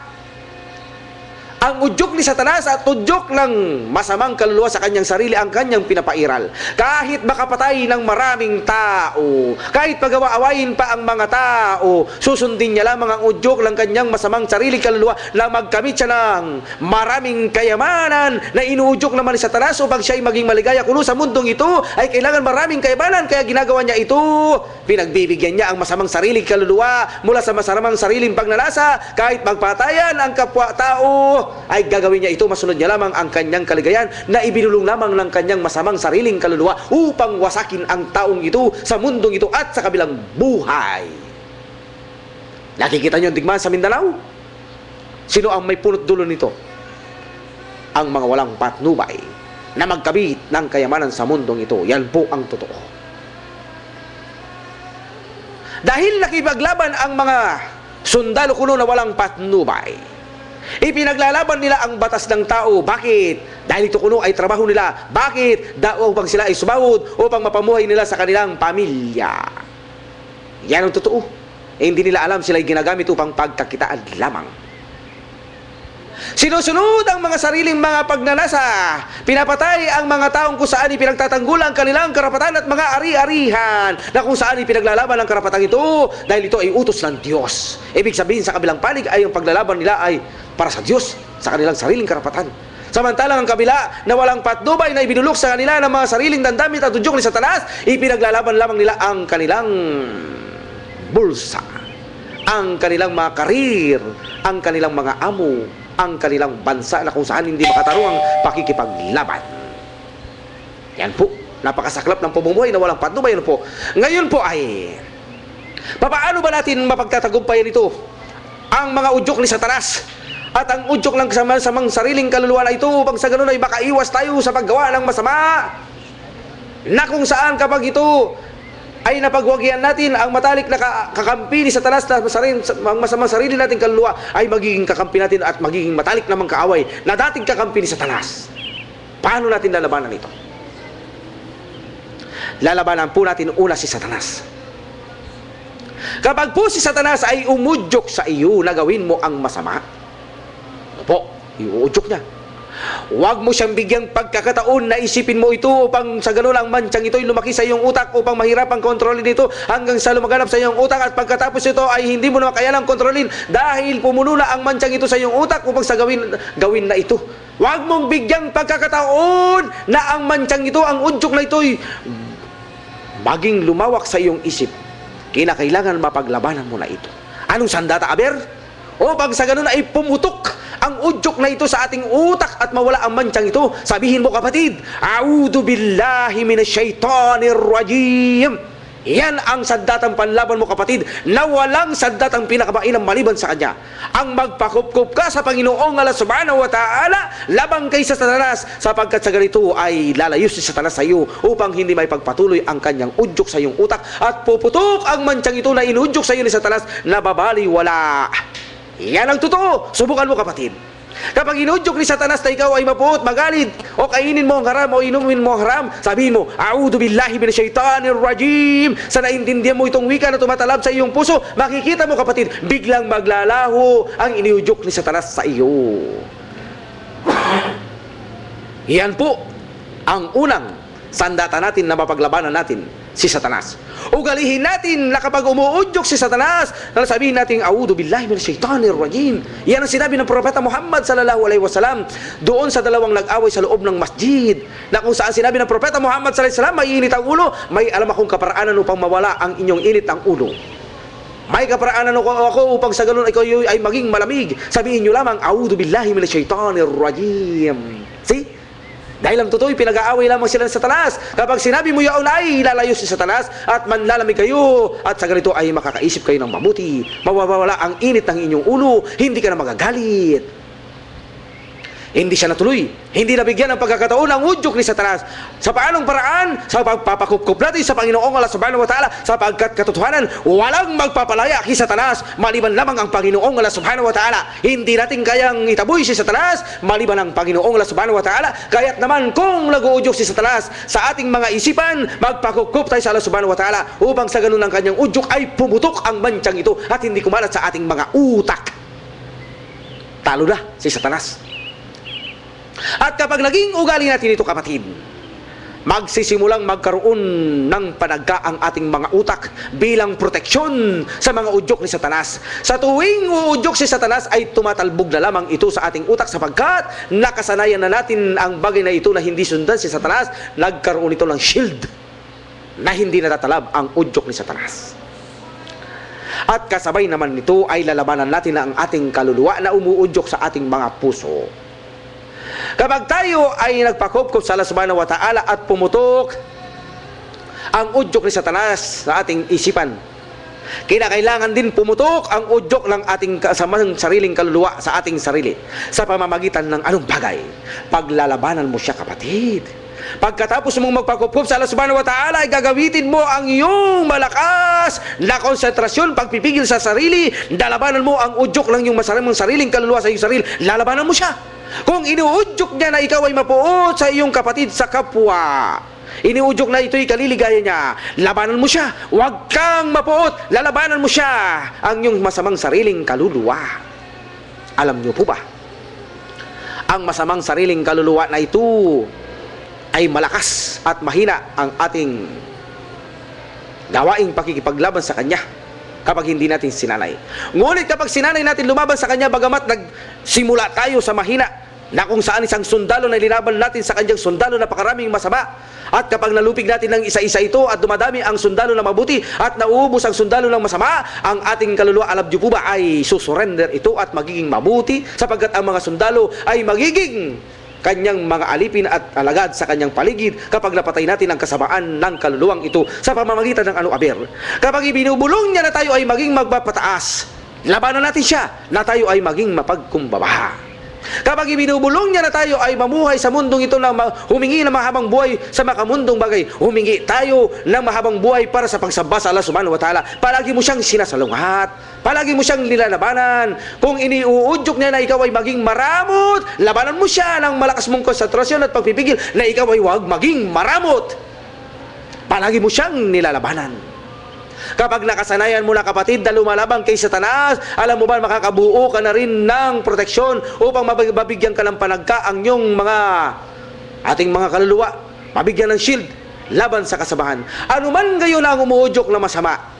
ang udyok ni Satanas at udyok ng masamang kaluluwa sa kanyang sarili ang kanyang pinapairal. Kahit makapatay ng maraming tao, kahit pagawa-awayin pa ang mga tao, susundin niya lamang ang udyok ng kanyang masamang sarili kaluluwa na magkamit siya ng maraming kayamanan na inuudyok naman ni Satanas upang siya ay maging maligaya. Kuno sa mundong ito ay kailangan maraming kayamanan, kaya ginagawa niya ito. Pinagbibigyan niya ang masamang sarili kaluluwa mula sa masamang sariling pagnanasa. Kahit magpatayan ang kapwa-tao, ay gagawin niya ito, masunod niya lamang ang kanyang kaligayahan na ibinulong lamang ng kanyang masamang sariling kaluluwa upang wasakin ang taong ito sa mundong ito at sa kabilang buhay. Nakikita niyo ang digmaan sa Mindanao? Sino ang may punot dulo nito? Ang mga walang patnubay na magkabit ng kayamanan sa mundong ito. Yan po ang totoo. Dahil nakipaglaban ang mga sundalo kuno na walang patnubay, ipinaglalaban nila ang batas ng tao. Bakit? Dahil ito kuno ay trabaho nila. Bakit? Upang sila ay sumahod, upang mapamuhay nila sa kanilang pamilya. Yan ang totoo. Hindi nila alam, sila ay ginagamit upang pagkakitaan lamang. Sinusunod ang mga sariling mga pagnanasa. Pinapatay ang mga taong kung saan ipinagtatanggol ang kanilang karapatan at mga ari-arihan, na kung saan ipinaglalaban ang karapatan ito dahil ito ay utos ng Diyos. Ibig sabihin sa kabilang panig ay ang paglalaban nila ay para sa Diyos, sa kanilang sariling karapatan. Samantalang ang kabila na walang patnubay na ibinulok sa kanila ng mga sariling dandamit at udyok ni Satanas, ipinaglalaban lamang nila ang kanilang bulsa, ang kanilang mga karir, ang kanilang mga amo, ang kanilang bansa na kung saan hindi makatarungang pakikipaglaban. Yan po, napakasaklap ng pamumuhay na walang patnubay. Yan po. Ngayon po ay, papaano ba natin mapagtatagumpayan ito? Ang mga udyok ni Satanas at ang udyok ng kasamang sariling kaluluwa na ito, upang sa ganun ay makaiwas tayo sa paggawa ng masama, na kung saan kapag ito ay napagwagyan natin ang matalik na kakampi ni Satanas na ang masamang sarili nating kaluluwa, ay magiging kakampi natin at magiging matalik namang kaaway na dating kakampi ni Satanas. Paano natin lalabanan ito? Lalabanan po natin una si Satanas. Kapag po si Satanas ay umudyok sa iyo na gawin mo ang masama, po, iuudyok niya. Huwag mo siyang bigyang pagkakataon na isipin mo ito upang sa ganun ang mansyang ito'y lumaki sa iyong utak upang mahirapang kontrolin ito hanggang sa lumaganap sa iyong utak at pagkatapos ito ay hindi mo na makayalang kontrolin dahil pumuno na ang mansyang ito sa iyong utak upang sa gawin na ito. Huwag mong bigyang pagkakataon na ang mansyang ito, ang udyok na ito'y maging lumawak sa iyong isip. Kinakailangan mapaglabanan mo na ito. Anong sandata, aber? Upang sa ganun ay pumutok ang udyok na ito sa ating utak at mawala ang mansyang ito. Sabihin mo, kapatid, A'udhu billahi minasyaitanir rajim. Yan ang sandatang panlaban mo, kapatid, na walang sandatang pinakamainam maliban sa kanya. Ang magpakupkup ka sa Panginoong Allah subhanahu wa ta'ala labang kay sa Satanas, sapagkat sa ganito ay lalayo si Satanas sa iyo upang hindi may pagpatuloy ang kanyang udyok sa iyong utak at puputok ang mansyang ito na inudyok sa iyo ni Satanas na babaliwala. Yan ang totoo. Subukan mo, kapatid. Kapag inudyok ni Satanas na ikaw ay mapuot, magalit, o kainin mo ang haram o inumin mo ang haram, sabihin mo, A'udhu billahi minasyaitanir rajim. Sa naintindihan mo itong wika na tumatalab sa iyong puso, makikita mo, kapatid, biglang maglalaho ang inudyok ni Satanas sa iyo. Yan po ang unang sandata natin na mapaglabanan natin si Satanas. Ugalihin natin na kapag umuudyok si Satanas, sabihin natin, A'udhu billahi minasyaitanir rajim. Yan ang sinabi ng Propeta Muhammad sallallahu alaihi wasallam doon sa dalawang nag-away sa loob ng masjid, na kung saan sinabi ng Propeta Muhammad sallallahu alaihi wasallam, may init ang ulo, may alam akong kaparaanan upang mawala ang inyong init ang ulo. May kaparaanan ako upang sa ganun ay maging malamig. Sabihin nyo lamang, A'udhu billahi minasyaitanir rajim. See? Dahil ang totoo, pinag-aaway lamang sila ng Satanas. Kapag sinabi mo yaon ay lalayo si Satanas at manlalamig kayo, at sa ganito ay makakaisip kayo ng mabuti. Mawawala ang init ng inyong ulo, hindi ka na magagalit. Hindi siya natuloy. Hindi nabigyan ng pagkakataon ang udyok ni Satanas. Sa paanong paraan? Sa pagpapakupkup natin sa Panginoong Allah subhanahu wa ta'ala, sapagkat katotohanan, walang magpapalaya kay Satanas maliban lamang ang Panginoong Allah subhanahu wa ta'ala. Hindi natin kayang itaboy si Satanas maliban ang Panginoong Allah subhanahu wa ta'ala. Kaya't naman kung nag-uudyok si Satanas sa ating mga isipan, magpakupkup tayo sa Allah subhanahu wa ta'ala upang sa ganun ang kanyang udyok ay pumutok ang mansyang ito at hindi kumalat sa ating mga utak. Talo na si Satanas. At kapag naging ugali natin ito, kapatid, magsisimulang magkaroon ng panagka ang ating mga utak bilang proteksyon sa mga udyok ni Satanas. Sa tuwing uudyok si Satanas ay tumatalbog na lamang ito sa ating utak sapagkat nakasanayan na natin ang bagay na ito na hindi sundan si Satanas. Nagkaroon ito ng shield na hindi natatalab ang udyok ni Satanas. At kasabay naman nito ay lalabanan natin ang ating kaluluwa na umuudyok sa ating mga puso. Kapag tayo ay nagpakupkup sa Allah subhanahu wa ta'ala at pumutok ang udyok ni Satanas sa ating isipan, kinakailangan din pumutok ang udyok ng ating kasamang sariling kaluluwa sa ating sarili sa pamamagitan ng anong bagay. Paglalabanan mo siya, kapatid. Pagkatapos mong magpakupkup sa Allah subhanahu wa ta'ala, ay gagawitin mo ang iyong malakas na konsentrasyon, pagpipigil sa sarili, lalabanan mo ang udyok ng iyong masaramang sariling kaluluwa sa iyong sarili, lalabanan mo siya. Kung inuudyok niya na ikaw ay mapuot sa iyong kapatid sa kapwa, iniudyok na ito'y kaliligaya niya, labanan mo siya. Huwag kang mapuot, lalabanan mo siya ang iyong masamang sariling kaluluwa. Alam niyo po ba, ang masamang sariling kaluluwa na ito ay malakas at mahina ang ating gawaing pakikipaglaban sa kanya kapag hindi natin sinanay. Ngunit kapag sinanay natin lumaban sa kanya, bagamat nagsimula tayo sa mahina, na kung saan isang sundalo na linaban natin sa kanyang sundalo na pakaraming masama, at kapag nalupig natin ng isa-isa ito at dumadami ang sundalo na mabuti at nauubos ang sundalo ng masama, ang ating kaluluwa, alam niyo po ba, ay susurrender ito at magiging mabuti, sapagkat ang mga sundalo ay magiging kanyang mga alipin at alagad sa kanyang paligid kapag napatay natin ang kasamaan ng kaluluwang ito sa pamamagitan ng aber. Kapag ibinubulong niya na tayo ay maging magpapataas, labanan natin siya na tayo ay maging mapagkumbaba. Kapag ibinubulong niya na tayo ay mamuhay sa mundong ito na humingi ng mahabang buhay sa makamundong bagay, humingi tayo ng mahabang buhay para sa pagsamba sa Allah subhanahu wa ta'ala, palagi mo siyang sinasalungat, palagi mo siyang nilalabanan. Kung iniuudyok niya na ikaw ay maging maramot, labanan mo siya ng malakas mong konsentrasyon at pagpipigil na ikaw ay huwag maging maramot. Palagi mo siyang nilalabanan. Kapag nakasanayan mo na kapatid na lumalaban kay Satanas, alam mo ba makakabuo ka na rin ng proteksyon upang mabigyan ka ng panagka ang iyong ating mga kaluluwa, mabigyan ng shield laban sa kasabahan. Ano man ngayon ang umuudyok na masama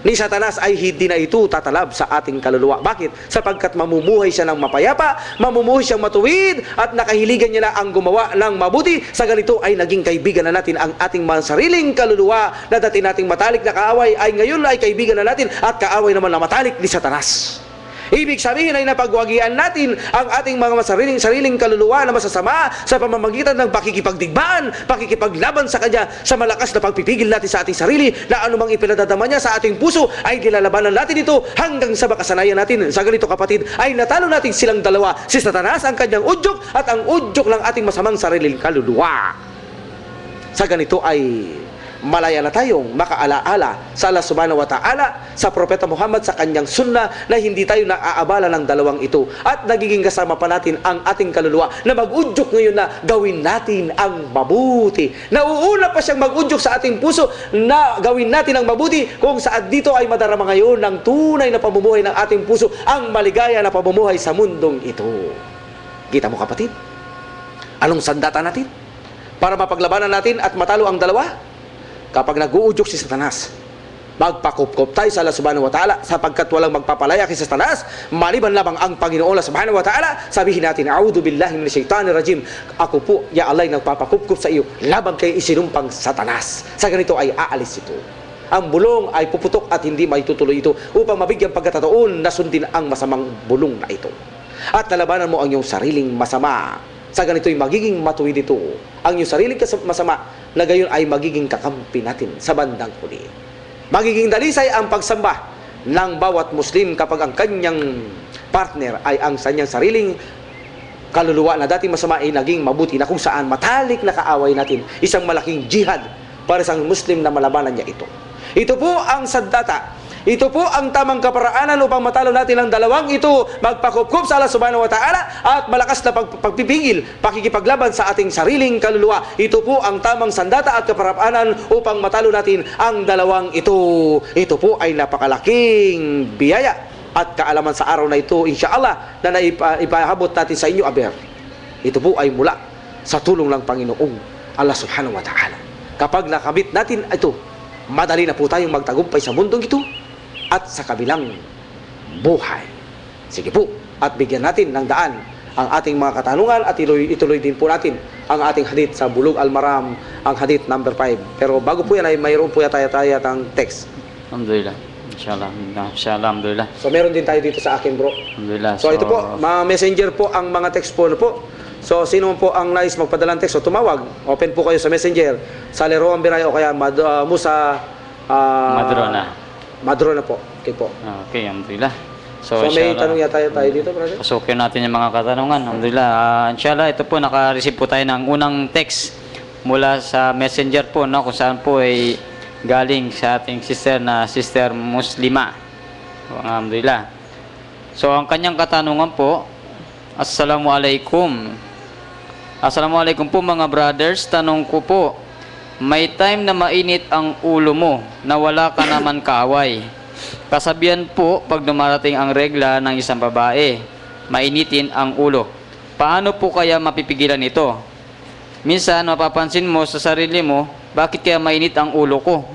ni Satanas ay hindi na ito tatalab sa ating kaluluwa. Bakit? Sapagkat mamumuhay siya ng mapayapa, mamumuhay siyang matuwid, at nakahiligan niya na ang gumawa ng mabuti. Sa ganito ay naging kaibigan na natin ang ating mga sariling kaluluwa na dati nating matalik na kaaway ay ngayon ay kaibigan na natin at kaaway naman na matalik ni Satanas. Ibig sabihin ay napagwagian natin ang ating mga sariling kaluluwa na masasama sa pamamagitan ng pakikipagdigmaan, pakikipaglaban sa kanya, sa malakas na pagpipigil natin sa ating sarili na anumang ipinadadama niya sa ating puso ay nilalabanan natin ito hanggang sa makasanayan natin. Sa ganito kapatid ay natalo natin silang dalawa, si Satanas ang kanyang udyok at ang udyok ng ating masamang sariling kaluluwa. Sa ganito ay malaya na tayong makaalaala sa Allah subhanahu wa ta'ala, sa Propeta Muhammad, sa kanyang sunnah, na hindi tayo naaabala ng dalawang ito at nagiging kasama pa natin ang ating kaluluwa na mag-udyok ngayon na gawin natin ang mabuti. Nauuna pa siyang mag-udyok sa ating puso na gawin natin ang mabuti kung saan dito ay madarama ngayon ng tunay na pamumuhay ng ating puso, ang maligaya na pamumuhay sa mundong ito. Kita mo kapatid? Anong sandata natin para mapaglabanan natin at matalo ang dalawa? Kapag nag-uudyok si Satanas, magpakupkop tayo sa Allah subhanahu wa ta'ala, sapagkat walang magpapalaya kay Satanas maliban lamang ang Panginoon Allah subhanahu wa ta'ala. Sabihin natin, a'udhu billahi minasyaitanir rajim. Ako po, ya Allah, nagpapakupkop sa iyo laban kay isinumpang Satanas. Sa ganito ay aalis ito. Ang bulong ay puputok at hindi maitutuloy ito upang mabigyan pagkatataon na sundin ang masamang bulong na ito. At nalabanan mo ang iyong sariling masama. Sa ganito'y magiging matuwid ito ang iyong sariling masama na gayon ay magiging kakampi natin sa bandang huli. Magiging dalisay ang pagsamba ng bawat Muslim kapag ang kanyang partner ay ang kanyang sariling kaluluwa na dati masama ay naging mabuti, na kung saan matalik na kaaway natin, isang malaking jihad para sa Muslim na malabanan niya ito. Ito po ang sandata. Ito po ang tamang kaparaanan upang matalo natin ang dalawang ito, magpakupkup sa Allah subhanahu wa ta'ala at malakas na pagpipigil, pakikipaglaban sa ating sariling kaluluwa. Ito po ang tamang sandata at kaparaanan upang matalo natin ang dalawang ito. Ito po ay napakalaking biyaya at kaalaman sa araw na ito, insyaAllah, na naipahabot natin sa inyo, aber. Ito po ay mula sa tulong ng Panginoong Allah subhanahu wa ta'ala. Kapag nakamit natin ito, madali na po tayong magtagumpay sa mundong ito at sa kabilang buhay. Sige po, at bigyan natin ng daan ang ating mga katanungan at ituloy din po natin ang ating hadith sa Bulugh al-Maram, ang hadith number 5. Pero bago po yan ay mayroon po tayong text. Alhamdulillah. Inshallah, alhamdulillah. So meron din tayo dito sa akin, bro. Alhamdulillah. So ito po, mga messenger po ang mga text po. So sino po ang nais magpadala ng text, so tumawag. Open po kayo sa messenger. Sa Leroan Biray o kaya Musa Madrona po. Okay po. Okay, alhamdulillah. So may tanong yata tayo dito, brother? Pasukin natin yung mga katanungan. Alhamdulillah. Inshallah, ito po, naka-receive po tayo ng unang text mula sa messenger po, no, kung saan po ay galing sa ating sister na Sister Muslima. Alhamdulillah. So, ang kanyang katanungan po, Assalamualaikum. Assalamualaikum po mga brothers. Tanong ko po, may time na mainit ang ulo mo na wala ka naman kaaway. Kasabihan po, pag dumarating ang regla ng isang babae, mainitin ang ulo. Paano po kaya mapipigilan ito? Minsan, mapapansin mo sa sarili mo, bakit kaya mainit ang ulo ko?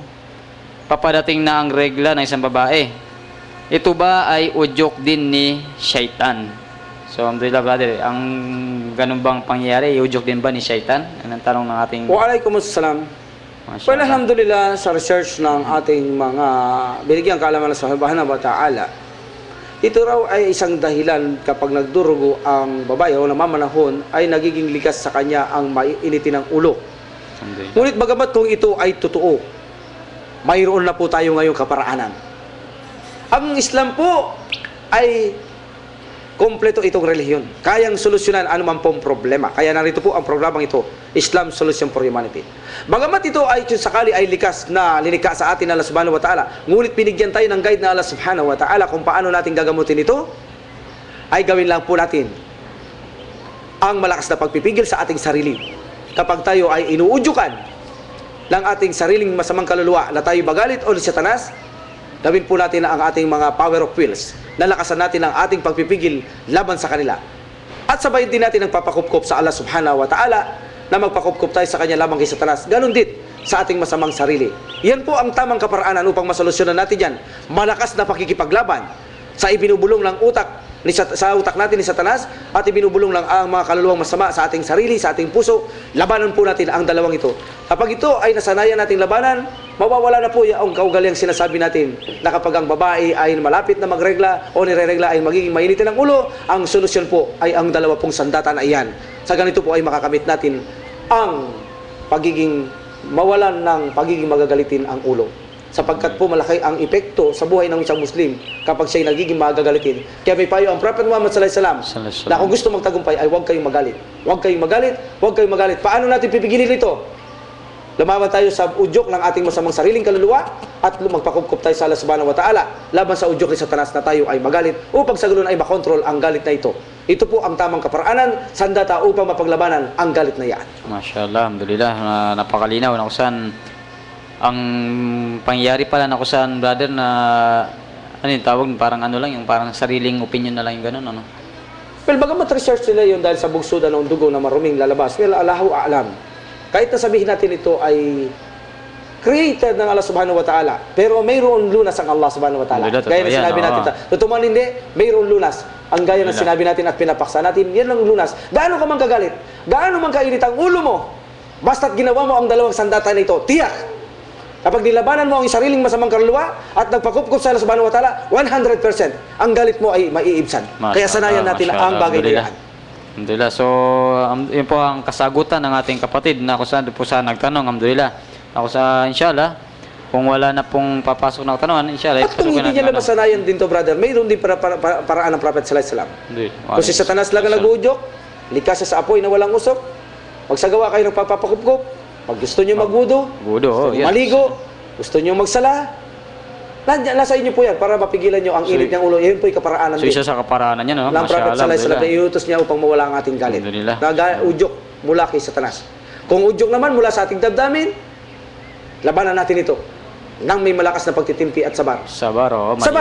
Papadating na ang regla ng isang babae. Ito ba ay udyok din ni Shaitan? So, alhamdulillah brother, ang ganun bang pangyayari, udyok din ba ni Shaitan? Anong tanong ng ating... Waalaikumsalam. Well, alhamdulillah, sa research ng ating mga binigyan kaalaman sa subhanahu wa ta'ala, ito raw ay isang dahilan kapag nagdurugo ang babae o namamanahon ay nagiging likas sa kanya ang mainitin ng ulo. Ngunit bagamat kung ito ay totoo, mayroon na po tayo ngayong kaparaanan. Ang Islam po ay kompleto itong relihiyon. Kayang solusyonan anumang pong problema. Kaya narito po ang programang ito, Islam Solution for Humanity. Bagamat ito ay sakali ay likas na linika sa atin Allah subhanahu wa ta'ala, ngunit pinigyan tayo ng guide na Allah subhanahu wa ta'ala kung paano natin gagamutin ito, ay gawin lang po natin ang malakas na pagpipigil sa ating sarili. Kapag tayo ay inuudyukan ng ating sariling masamang kaluluwa na tayo magalit o ni Satanas, gawin po natin ang ating mga power of wills. Nalakasan natin ang ating pagpipigil laban sa kanila. At sabay din natin ang papakupkop sa Allah subhanahu wa ta'ala na magpakupkop tayo sa kanya lamang kay Satanas. Ganon din sa ating masamang sarili. Yan po ang tamang kaparaanan upang masolusyonan natin yan. Malakas na pakikipaglaban sa ibinubulong ng utak sa utak natin ni Satanas at ibinubulong lang ang mga kaluluwang masama sa ating sarili, sa ating puso. Labanan po natin ang dalawang ito. Kapag ito ay nasanayan nating labanan, mawawala na po yung kaugaliang sinasabi natin na kapag ang babae ay malapit na magregla o nireregla ay magiging mainitin ang ulo, ang solusyon po ay ang dalawa pong sandata na iyan. Sa ganito po ay makakamit natin ang pagiging mawalan ng pagiging magagalitin ang ulo. Sapagkat po malaki ang epekto sa buhay ng isang Muslim kapag siya'y nagiging magagalitin. Kaya may payo ang Prophet Muhammad sallallahu alaihi wasallam na kung gusto magtagumpay ay huwag kayong magalit. Huwag kayong magalit, huwag kayong magalit. Paano natin pipigilin ito? Lumaban tayo sa udyok ng ating masamang sariling kaluluwa at magpakupkop tayo sa Allah subhanahu wa ta'ala laban sa udyok ni Satanas na tayo ay magalit upang sa ganoon ay makontrol ang galit na ito. Ito po ang tamang kaparaanan, sandata upang mapaglabanan ang galit na yan. Mashallah, alhamdulillah, napakalinaw na kusan ang pangyayari pala na kusan, brother, na ano yung tawag, parang ano lang, yung parang sariling opinion na lang yung ganun, ano? Well, bagamat research nila yun dahil sa bugsudan ng dugo na maruming lalabas, well, Allahu a'lam. Kahit na sabihin natin ito ay created ng Allah subhanahu wa ta'ala, pero mayroon lunas ang Allah subhanahu wa ta'ala. Gaya na sinabi natin, totoo man hindi, mayroon lunas. Ang gaya na sinabi natin at pinapaksa natin, yan ang lunas. Gaano ka man kagalit, gaano man kainit ang ulo mo, basta't ginawa mo ang dalawang sandata na ito, tiyak. Kapag nilabanan mo ang sariling masamang kaluluwa at nagpakupkop sa Allah subhanahu wa ta'ala, 100% ang galit mo ay maiibsan. Kaya sanayan natin ang bagay na yan. Alhamdulillah. So, yun po ang kasagutan ng ating kapatid na kung saan po sa nagtanong. Alhamdulillah. Ako sa inshallah, kung wala na pong papasok na katanungan, inshallah. At kung hindi niya na masanayan din to, brother, mayroon din paraan ng Prophet sallallahu alaihi wasallam. Kung si Satanas lang ang nag-uudyok, likas siya sa apoy na walang usok, magsagawa kayo ng papapakupkop. Pag gusto nyo magwudo, gusto nyo maligo, gusto nyo magsala, nasa inyo po yan para mapigilan nyo ang init ng ulo. Yan po yung kaparaanan din. So isa sa kaparaanan niya, no? Ng Prophet sallallahu alaihi wasallam na iutos niya upang mawala ang ating galit. Udyok mula kay Satanas. Kung udyok naman mula sa ating damdamin, labanan natin ito nang may malakas na pagtitimpi at sabar. Sabar,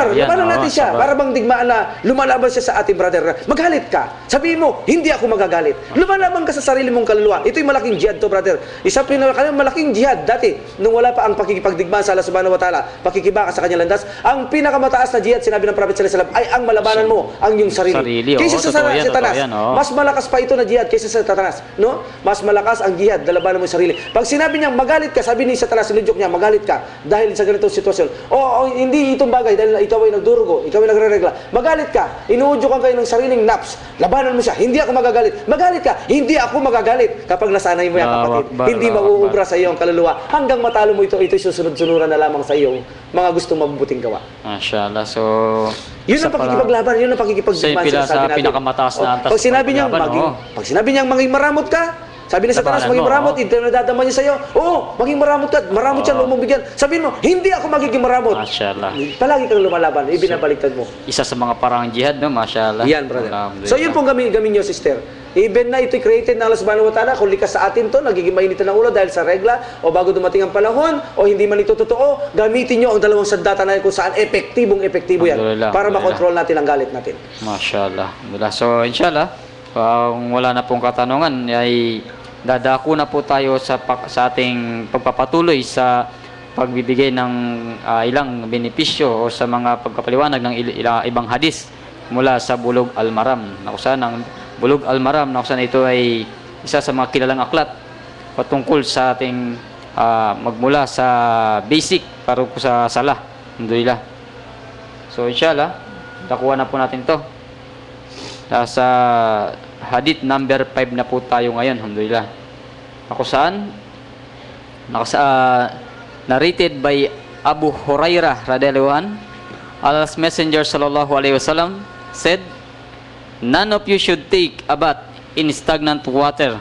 labanan natin siya. Para bang digmaan na lumalaban siya sa ating brother. Magalit ka. Sabihin mo, hindi ako magagalit. Lumalaban ka sa sarili mong kaluluwa. Ito'y malaking jihad to, brother. Isa malaking jihad dati. Nung wala pa ang pakikipagdigmaan sa Allah subhanahu wa ta'ala, pakikibaka sa kanyang landas, ang pinakamataas na jihad, sinabi ng Prophet sallallahu alaihi wasallam, ay ang malabanan mo ang iyong sarili. Kaysa sa Satanas. Mas malakas pa ito na jihad kaysa sa Satanas. No? Mas malakas ang jihad na labanan mo yung sarili. Pag sinabi niyang magalit ka, sabi ni Satanas, sinudyok niya, magalit ka. Dahil sa ganitong sitwasyon. Hindi itong bagay dahil ikaw ay nagdurugo, ikaw ay nagre-regla. Magalit ka, inuudyokan kayo ng sariling naps. Labanan mo siya, hindi ako magagalit. Magalit ka, hindi ako magagalit. Kapag nasanay mo yan, kapatid, hindi mauubra sa iyo ang kaluluwa. Hanggang matalo mo ito'y susunod-sunuran na lamang sa iyo mga gustong mabubuting gawa. Mashallah. So, yun ang pakikipaglaban, yun ang pakikipagdigmaan sa pinakamataas na antas. Pag sinabi niyang maging maramot ka, sabi ni Satanas, maging maramot, nadadama niya sa'yo. Oo, maging maramot ka, maramot siya, huwag mong bigyan. Sabihin mo, hindi ako magiging maramot. Mashallah. Palagi kang lumalaban, ibinabaliktad mo. Isa sa mga parang jihad, no? Mashallah. Yan, brother. So, yun pong gamin niyo, sister. Even na ito'y created na Allah subhanahu wa ta'ala, kung likas sa atin to, nagiging mainitan ng ulo dahil sa regla, o bago dumating ang panahon, o hindi man ito totoo, gamitin nyo ang dalawang sandata na kung saan epektibo yan. Para makontrol natin ang galit natin. Mashallah. So, inshallah, kung wala na pong katanungan, ay dadako na po tayo sa ating pagpapatuloy sa pagbibigay ng ilang benepisyo o sa mga pagkapaliwanag ng ibang hadis mula sa Bulugh al-Maram. Nakusan ang Bulugh al-Maram, nakusan ito ay isa sa mga kilalang aklat patungkol sa ating magmula sa basic para po sa salah. Alhamdulillah. So inshallah, dakuha na po natin to. Sa hadith number 5 na po tayo ngayon, alhamdulillah. Ako saan? Narrated by Abu Hurairah radhiyallahu an, Allah's Messenger sallallahu alaihi wasallam said, "None of you should take a bath in stagnant water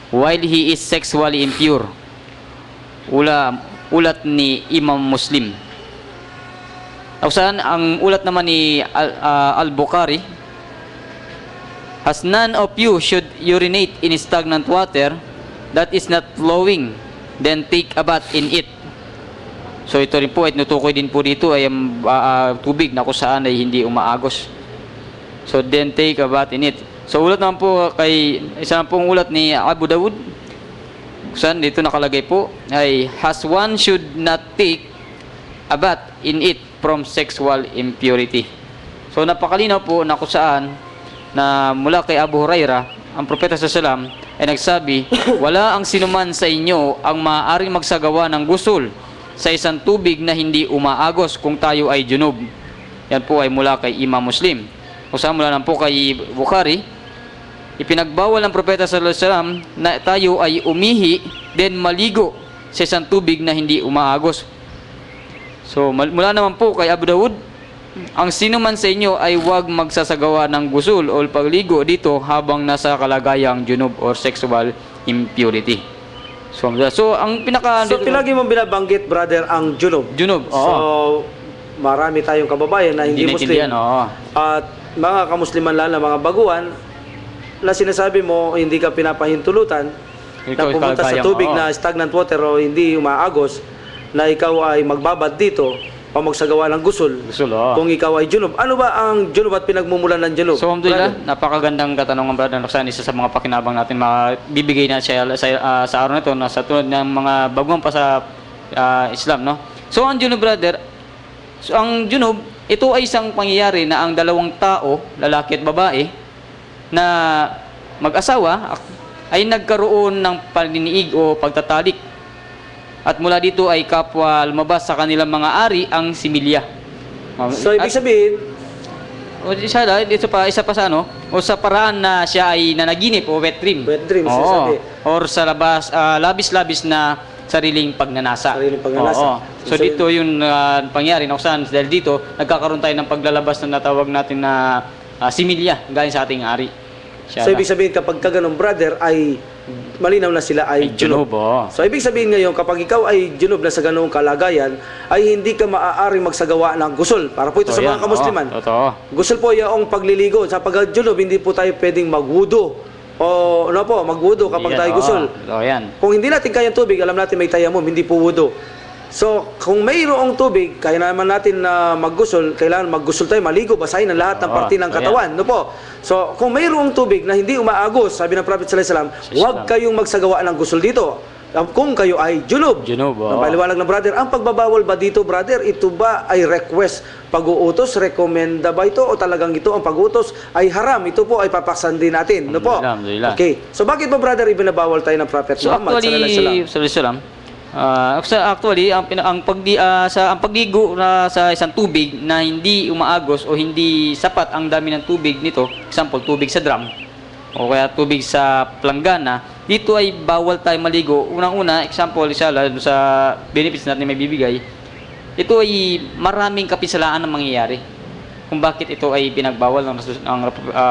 while he is sexually impure." Ulat ni Imam Muslim. Ako saan? Ang ulat naman ni Al-Bukhari, "As none of you should urinate in stagnant water that is not flowing then take a bath in it. So ito rin po, at nutukoy din po dito ay ang tubig na kung saan ay hindi umaagos. So then take a bath in it. So ulat naman po kay isa pong ulat ni Abu Dawud. Saan dito nakalagay po ay has one should not take a bath in it from sexual impurity. So napakalinaw po na kung saan na mula kay Abu Hurairah, ang propeta sallallahu ay nagsabi, wala ang sinuman sa inyo ang maaaring magsagawa ng gusul sa isang tubig na hindi umaagos kung tayo ay junub. Yan po ay mula kay Imam Muslim. Kung saan mula lang po kay Bukhari, ipinagbawal ng propeta sallallahu alaihi wasallam na tayo ay umihi then maligo sa isang tubig na hindi umaagos. So mula naman po kay Abu Dawud, ang sino man sa inyo ay huwag magsasagawa ng gusul o pagligo dito habang nasa kalagayang junub or sexual impurity. So ang pinaka So pilagi mong binabanggit, brother, ang junub. junub. Oo. So marami tayong kababayan na hindi Muslim. naintindihan, oo. At mga kamusliman lang na mga baguhan na sinasabi mo hindi ka pinapahintulutan na Ikaw, pumunta sa kalagayang, tubig oo. na stagnant water o hindi umaagos na ikaw ay magbabad dito o magsagawa ng gusul Gusul, oo. kung ikaw ay junub. Ano ba ang junub at pinagmumulan ng junub? So, alhamdulillah, napakagandang katanungan, brother Roxanne. Isa sa mga pakinabang natin, bibigay na siya sa araw na ito, sa tulad ng mga baguhan pa sa Islam, no? So, ang junub, brother, ito ay isang pangyayari na ang dalawang tao, lalaki at babae, na mag-asawa, ay nagkaroon ng paniniig o pagtatalik. At mula dito ay kapwa lumabas sa kanilang mga ari ang similya. So ibig sabihin, O isa pa sa ano, o sa paraan na siya ay nanaginip o wet dream. Wet dream, Oo. sinasabi. Or sa labis-labis na sariling pagnanasa. Sariling pagnanasa. Oo. So dito yung pangyari na saan dahil dito nagkakaroon tayo ng paglalabas na natawag natin na similya galing sa ating ari. Siya so ibig sabihin kapag ka ganun, brother, ay malinaw na sila ay junub. Oo. So ibig sabihin ngayon, kapag ikaw ay junub na sa ganung kalagayan, ay hindi ka maaaring magsagawa ng gusul. Para po ito sa mga kamusliman. Totoo. Gusul po yung pagliligo. Sa pag-junub, hindi po tayo pwedeng magwudo. O ano po, magwudo kapag tayo gusul. Totoo yan. Kung hindi natin kayang tubig, alam natin may tayamum, hindi po wudo. So, kung mayroong tubig, kaya naman natin na maggusul, kailangan maggusul tayo, maligo, basahin ang lahat ng parte ng katawan. No po? So, kung mayroong tubig na hindi umaagos, sabi ng Prophet sallallahu alaihi wasallam, huwag kayong magsagawa ng gusul dito. Kung kayo ay junub. Junub, oo. Ang paliwanag ng brother, ang pagbabawal ba dito, brother, ito ba ay request, pag-uutos, recommenda ba ito, o talagang ito ang pag-uutos ay haram? Ito po ay papaksan din natin. No po? Alhamdulillah. Okay. So, bakit ba, brother, ibinabawal tayo ng Prophet So Muhammad sallallahu alaihi wasallam? Actually, ang pagligo na sa isang tubig na hindi umaagos o hindi sapat ang dami ng tubig nito, example, tubig sa drum o kaya tubig sa planggana, dito ay bawal tayo maligo. Unang-una, example, sa benefits natin may bibigay, ito ay maraming kapisalaan ang mangyayari kung bakit ito ay pinagbawal ng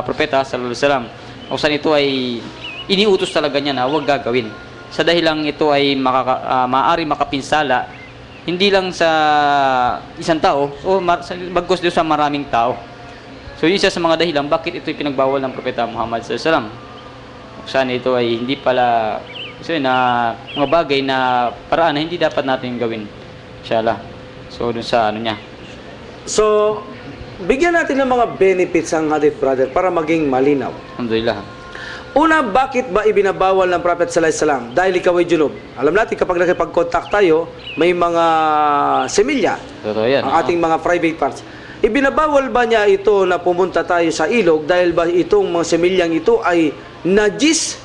propeta sallallahu alaihi wasallam. O saan ito ay iniutos talaga niya na huwag gagawin. Sa dahilang ito ay maaari makapinsala hindi lang sa isang tao o bagkus din sa maraming tao. So yun isa sa mga dahilan bakit ito pinagbawal ng propeta Muhammad sallallahu alaihi wasallam. Saan ito ay hindi pala na mga bagay na paraan na hindi dapat natin gawin. Inshallah. So dun sa ano niya. So bigyan natin ng mga benefits ang hadith, brother, para maging malinaw. Alhamdulillah. Una, bakit ba ibinabawal ng Prophet sallallahu alaihi wasallam? Dahil ikaw ay junub. Alam natin kapag nakipag-contact tayo, may mga semilya, Totoo yan. ang ating mga private parts. Ibinabawal ba niya ito na pumunta tayo sa ilog dahil ba itong mga semilyang ito ay najis?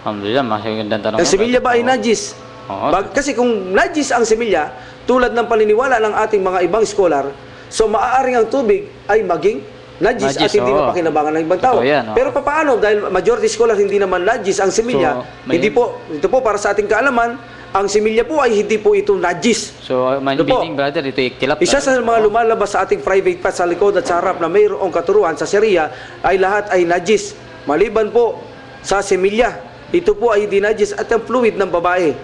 Alhamdulillah, magandang tanong. Ang semilya ba ay najis? Oo. Kasi kung najis ang semilya, tulad ng paniniwala ng ating mga ibang scholar, so maaaring ang tubig ay maging najis at hindi oo. mapakinabangan ng ibang tao. Totoo yan, oo. Pero paano? Dahil majority scholar hindi naman najis ang semilya, So, hindi po, ito po para sa ating kaalaman, ang semilya po ay hindi po ito najis. So, Ano po? meaning, brother, ito iktilap. Isa sa mga lumalabas sa ating private parts sa likod at sa harap na mayroong katuruan sa Sharia ay lahat ay najis. Maliban po sa semilya, ito po ay hindi najis at ang fluid ng babae.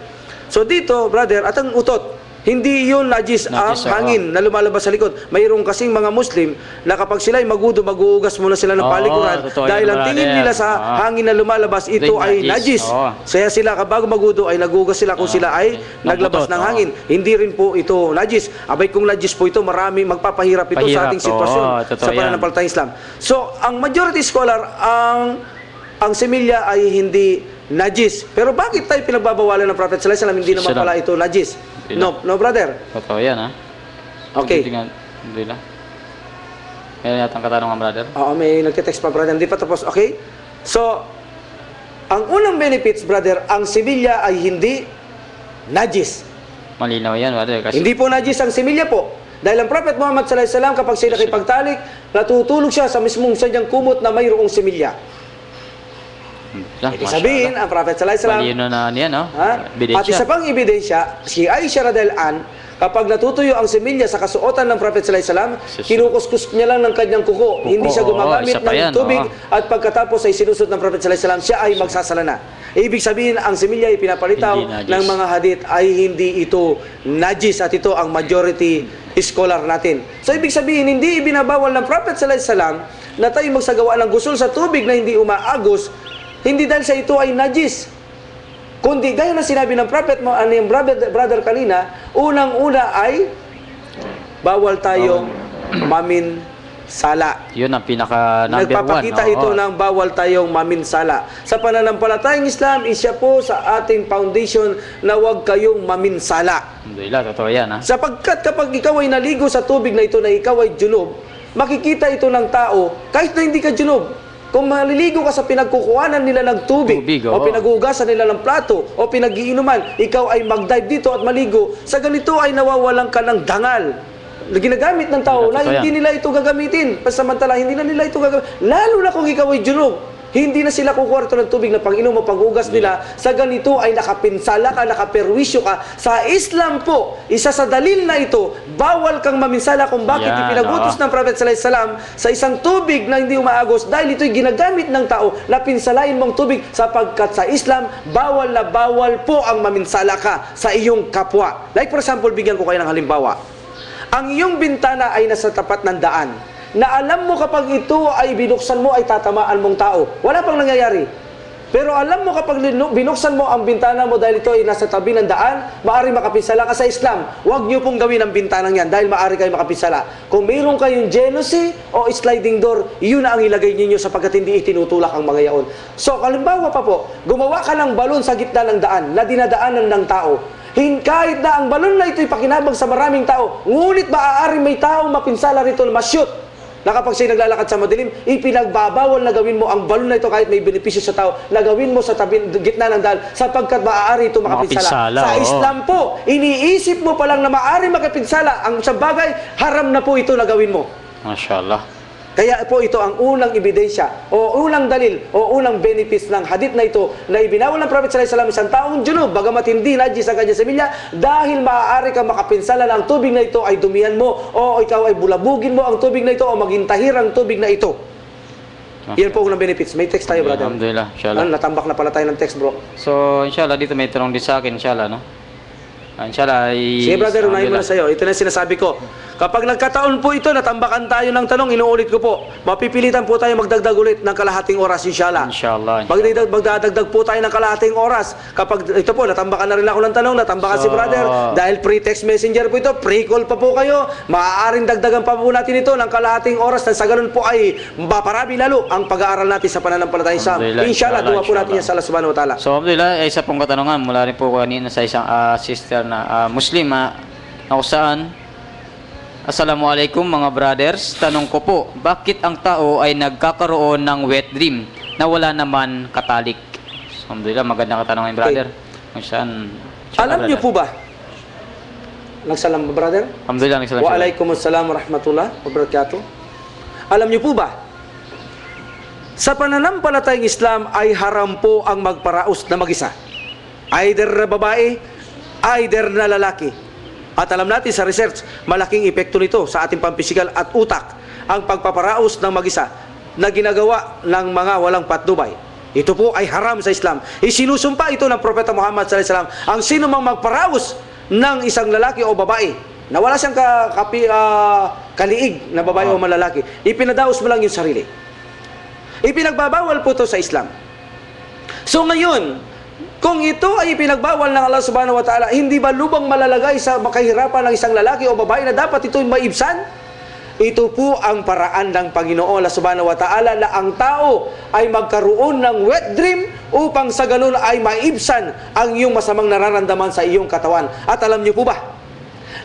So dito, brother, at ang utot, Hindi yun najis ang Najis, oo. hangin na lumalabas sa likod. Mayroong kasing mga Muslim na kapag sila'y magudo, mag-uugas muna sila ng Oo, palikuran totoo dahil yun, ang tingin brother. nila sa Oo. hangin na lumalabas, ito Hindi ay najis. najis. Oo. Kaya sila kapag magudo ay nagugas sila kung sila ay naglabas Nagutot, ng oo. hangin. Hindi rin po ito najis. Abay kung najis po ito, marami magpapahirap ito sa Pahirap, ating sitwasyon oo, totoo sa yan. pananampalatayang Islam. So, ang majority scholar, ang semilya ay hindi najis. Pero bakit tayo pinagbabawalan ng Prophet sallallahu alaihi wasallam? Hindi naman Salam. pala ito najis. Hindi No, brother. Totoo yan, ha? Okay. Alhamdulillah. Meron yata ang katanungan, brother. Oo, may nagte-text pa, brother. Hindi pa tapos. Okay? So, ang unang benefits, brother, ang semilya ay hindi najis. Malinaw yan, brother. Kasi, Hindi po najis ang semilya po. Dahil ang Prophet Muhammad sallallahu alaihi wasallam kapag siya nakipagtalik, natutulog siya sa mismong sadyang kumot na mayroong semilya. Ibig sabihin, ang Prophet sallallahu alaihi wasallam, malinaw na yan, no? ha? Ebidensya. At isa pang ebidensya, si Aisha radhiyallahu an, kapag natutuyo ang semilya sa kasuotan ng Prophet sallallahu alaihi wasallam, kinukuskus niya lang ng kanyang kuko. Hindi siya gumagamit isa pa ng yan, tubig oo. at pagkatapos ay sinusot ng Prophet sallallahu alaihi wasallam, siya ay magsasalana. Ibig sabihin, ang semilya ay pinapalitaw Hindi najis. ng mga hadith ay hindi ito najis at ito ang majority scholar natin. So ibig sabihin, hindi ibinabawal ng Prophet sallallahu alaihi wasallam na tayo magsagawa ng gusol sa tubig na hindi umaagos, hindi dahil sa ito ay najis. Kundi gaya na sinabi ng prophet mo, ano yung brother kanina, unang-una ay bawal tayong maminsala. Yun ang pinaka number Nagpapakita one. ito ng bawal tayong maminsala. Sa pananampalatayang Islam, isya po sa ating foundation na huwag kayong maminsala. Alhamdulillah, totoo yan, ha? Sapagkat kapag ikaw ay naligo sa tubig na ito na ikaw ay junub, makikita ito ng tao kahit na hindi ka junub. Kung maliligo ka sa pinagkukuhanan nila ng tubig, Tubig, o oo. pinaghugasan nila ng plato o pinag-iinuman, ikaw ay mag-dive dito at maligo, sa ganito ay nawawalan ka ng dangal na ginagamit ng tao na Totoo hindi yan. nila ito gagamitin. Pasamantala, hindi na nila ito gagamitin. Lalo na kung ikaw ay junub. Hindi na sila kukwarto ng tubig na pag-inom o paghugas nila. Sa ganito ay nakapinsala ka, nakaperwisyo ka. Sa Islam po, isa sa dalil na ito, bawal kang maminsala kung bakit Yan, ipinagutos oo. ng Prophet sallallahu alaihi wasallam sa isang tubig na hindi umaagos dahil ito'y ginagamit ng tao na pinsalain mong tubig sapagkat sa Islam, bawal na bawal po ang maminsala ka sa iyong kapwa. Like for example, bigyan ko kayo ng halimbawa. Ang iyong bintana ay nasa tapat ng daan na alam mo kapag ito ay binuksan mo ay tatamaan mong tao. Wala pang nangyayari. Pero alam mo kapag binuksan mo ang bintana mo dahil ito ay nasa tabi ng daan, maaari makapinsala ka sa Islam. Huwag niyo pong gawin ang bintanang yan dahil maaari kayo makapinsala. Kung mayroon kayong jealousy o sliding door, yun na ang ilagay ninyo sapagkat hindi itinutulak ang mga yaon. So, kalimbawa pa po, gumawa ka ng balon sa gitna ng daan na dinadaanan ng tao. Kahit na ang balon na ito'y pakinabang sa maraming tao, ngunit maaaring may taong mapinsala rito na ma-shoot. Na kapag siya'y naglalakad sa madilim, ipinagbabawal na gawin mo ang balon na ito kahit may benepisyo sa tao, na gawin mo sa gitna ng daan sapagkat maaari ito makapinsala. Makapinsala, Sa oo. Islam po, iniisip mo pa lang na maaari makapinsala. Ang sa bagay, haram na po ito na gawin mo. Mashallah. Kaya po ito ang unang ebidensya o unang dalil o unang benefits ng hadith na ito na ibinawal ng Prophet sallallahu alaihi wasallam isang taong junub bagamat hindi najis ang kanyang semilya dahil maaari kang makapinsala na ang tubig na ito ay dumihan mo o ikaw ay bulabugin mo ang tubig na ito o maging tahir ang tubig na ito. Yan po unang benefits. May text tayo, brother. Alhamdulillah, inshallah. Natambak na pala tayo ng text, bro. So, inshallah, dito may tanong din sa akin, inshallah, no? Inshallah, Sige, brother, unahin mo na sa'yo. Ito na yung sinasabi ko. Kapag nagkataon po ito, natambakan tayo ng tanong, inuulit ko po, mapipilitan po tayo magdagdag ulit ng kalahating oras, inshallah. Inshallah. Magdadagdag po tayo ng kalahating oras. Kapag ito po, natambakan na rin ako ng tanong, natambakan si brother. Dahil pre-text messenger po ito, pre-call pa po kayo. Maaaring dagdagan pa po natin ito ng kalahating oras na sa ganun po ay maparami lalo ang pag-aaral natin sa pananampalatayang Islam. Alhamdulillah, Inshallah, duwa po inshallah. natin yan sa Allah subhanahu wa ta'ala. So, alhamdulillah, isa pong katanungan mula rin po kanina sa isang sister na Muslima na kung saan, Assalamualaikum mga brothers, tanong ko po, bakit ang tao ay nagkakaroon ng wet dream na wala naman katalik? So, alhamdulillah, magandang katanungan, brother. Kung saan, Alam niyo po ba? Nagsalam ba, brother? Alhamdulillah, nagsalam Wa siya. alaikumussalam wa rahmatullah wa barakatuh. Alam niyo po ba? Sa pananampalatayang Islam ay haram po ang magparaos na mag-isa. Either na babae, either na lalaki. At alam natin sa research, malaking epekto nito sa ating pampisikal at utak ang pagpaparaos ng mag-isa na ginagawa ng mga walang patnubay. Ito po ay haram sa Islam. Isinusumpa ito ng Propeta Muhammad sallallahu alaihi wasallam. Ang sino mang magparaos ng isang lalaki o babae, na wala siyang kaliig na babae o malalaki, ipinadaos mo lang yung sarili. Ipinagbabawal po ito sa Islam. So ngayon, kung ito ay ipinagbawal ng Allah subhanahu wa ta'ala, hindi ba lubang malalagay sa makahirapan ng isang lalaki o babae na dapat ito'y maibsan? Ito po ang paraan ng Panginoon Allah subhanahu wa ta'ala na ang tao ay magkaroon ng wet dream upang sa ganun ay maibsan ang iyong masamang nararamdaman sa iyong katawan. At alam niyo po ba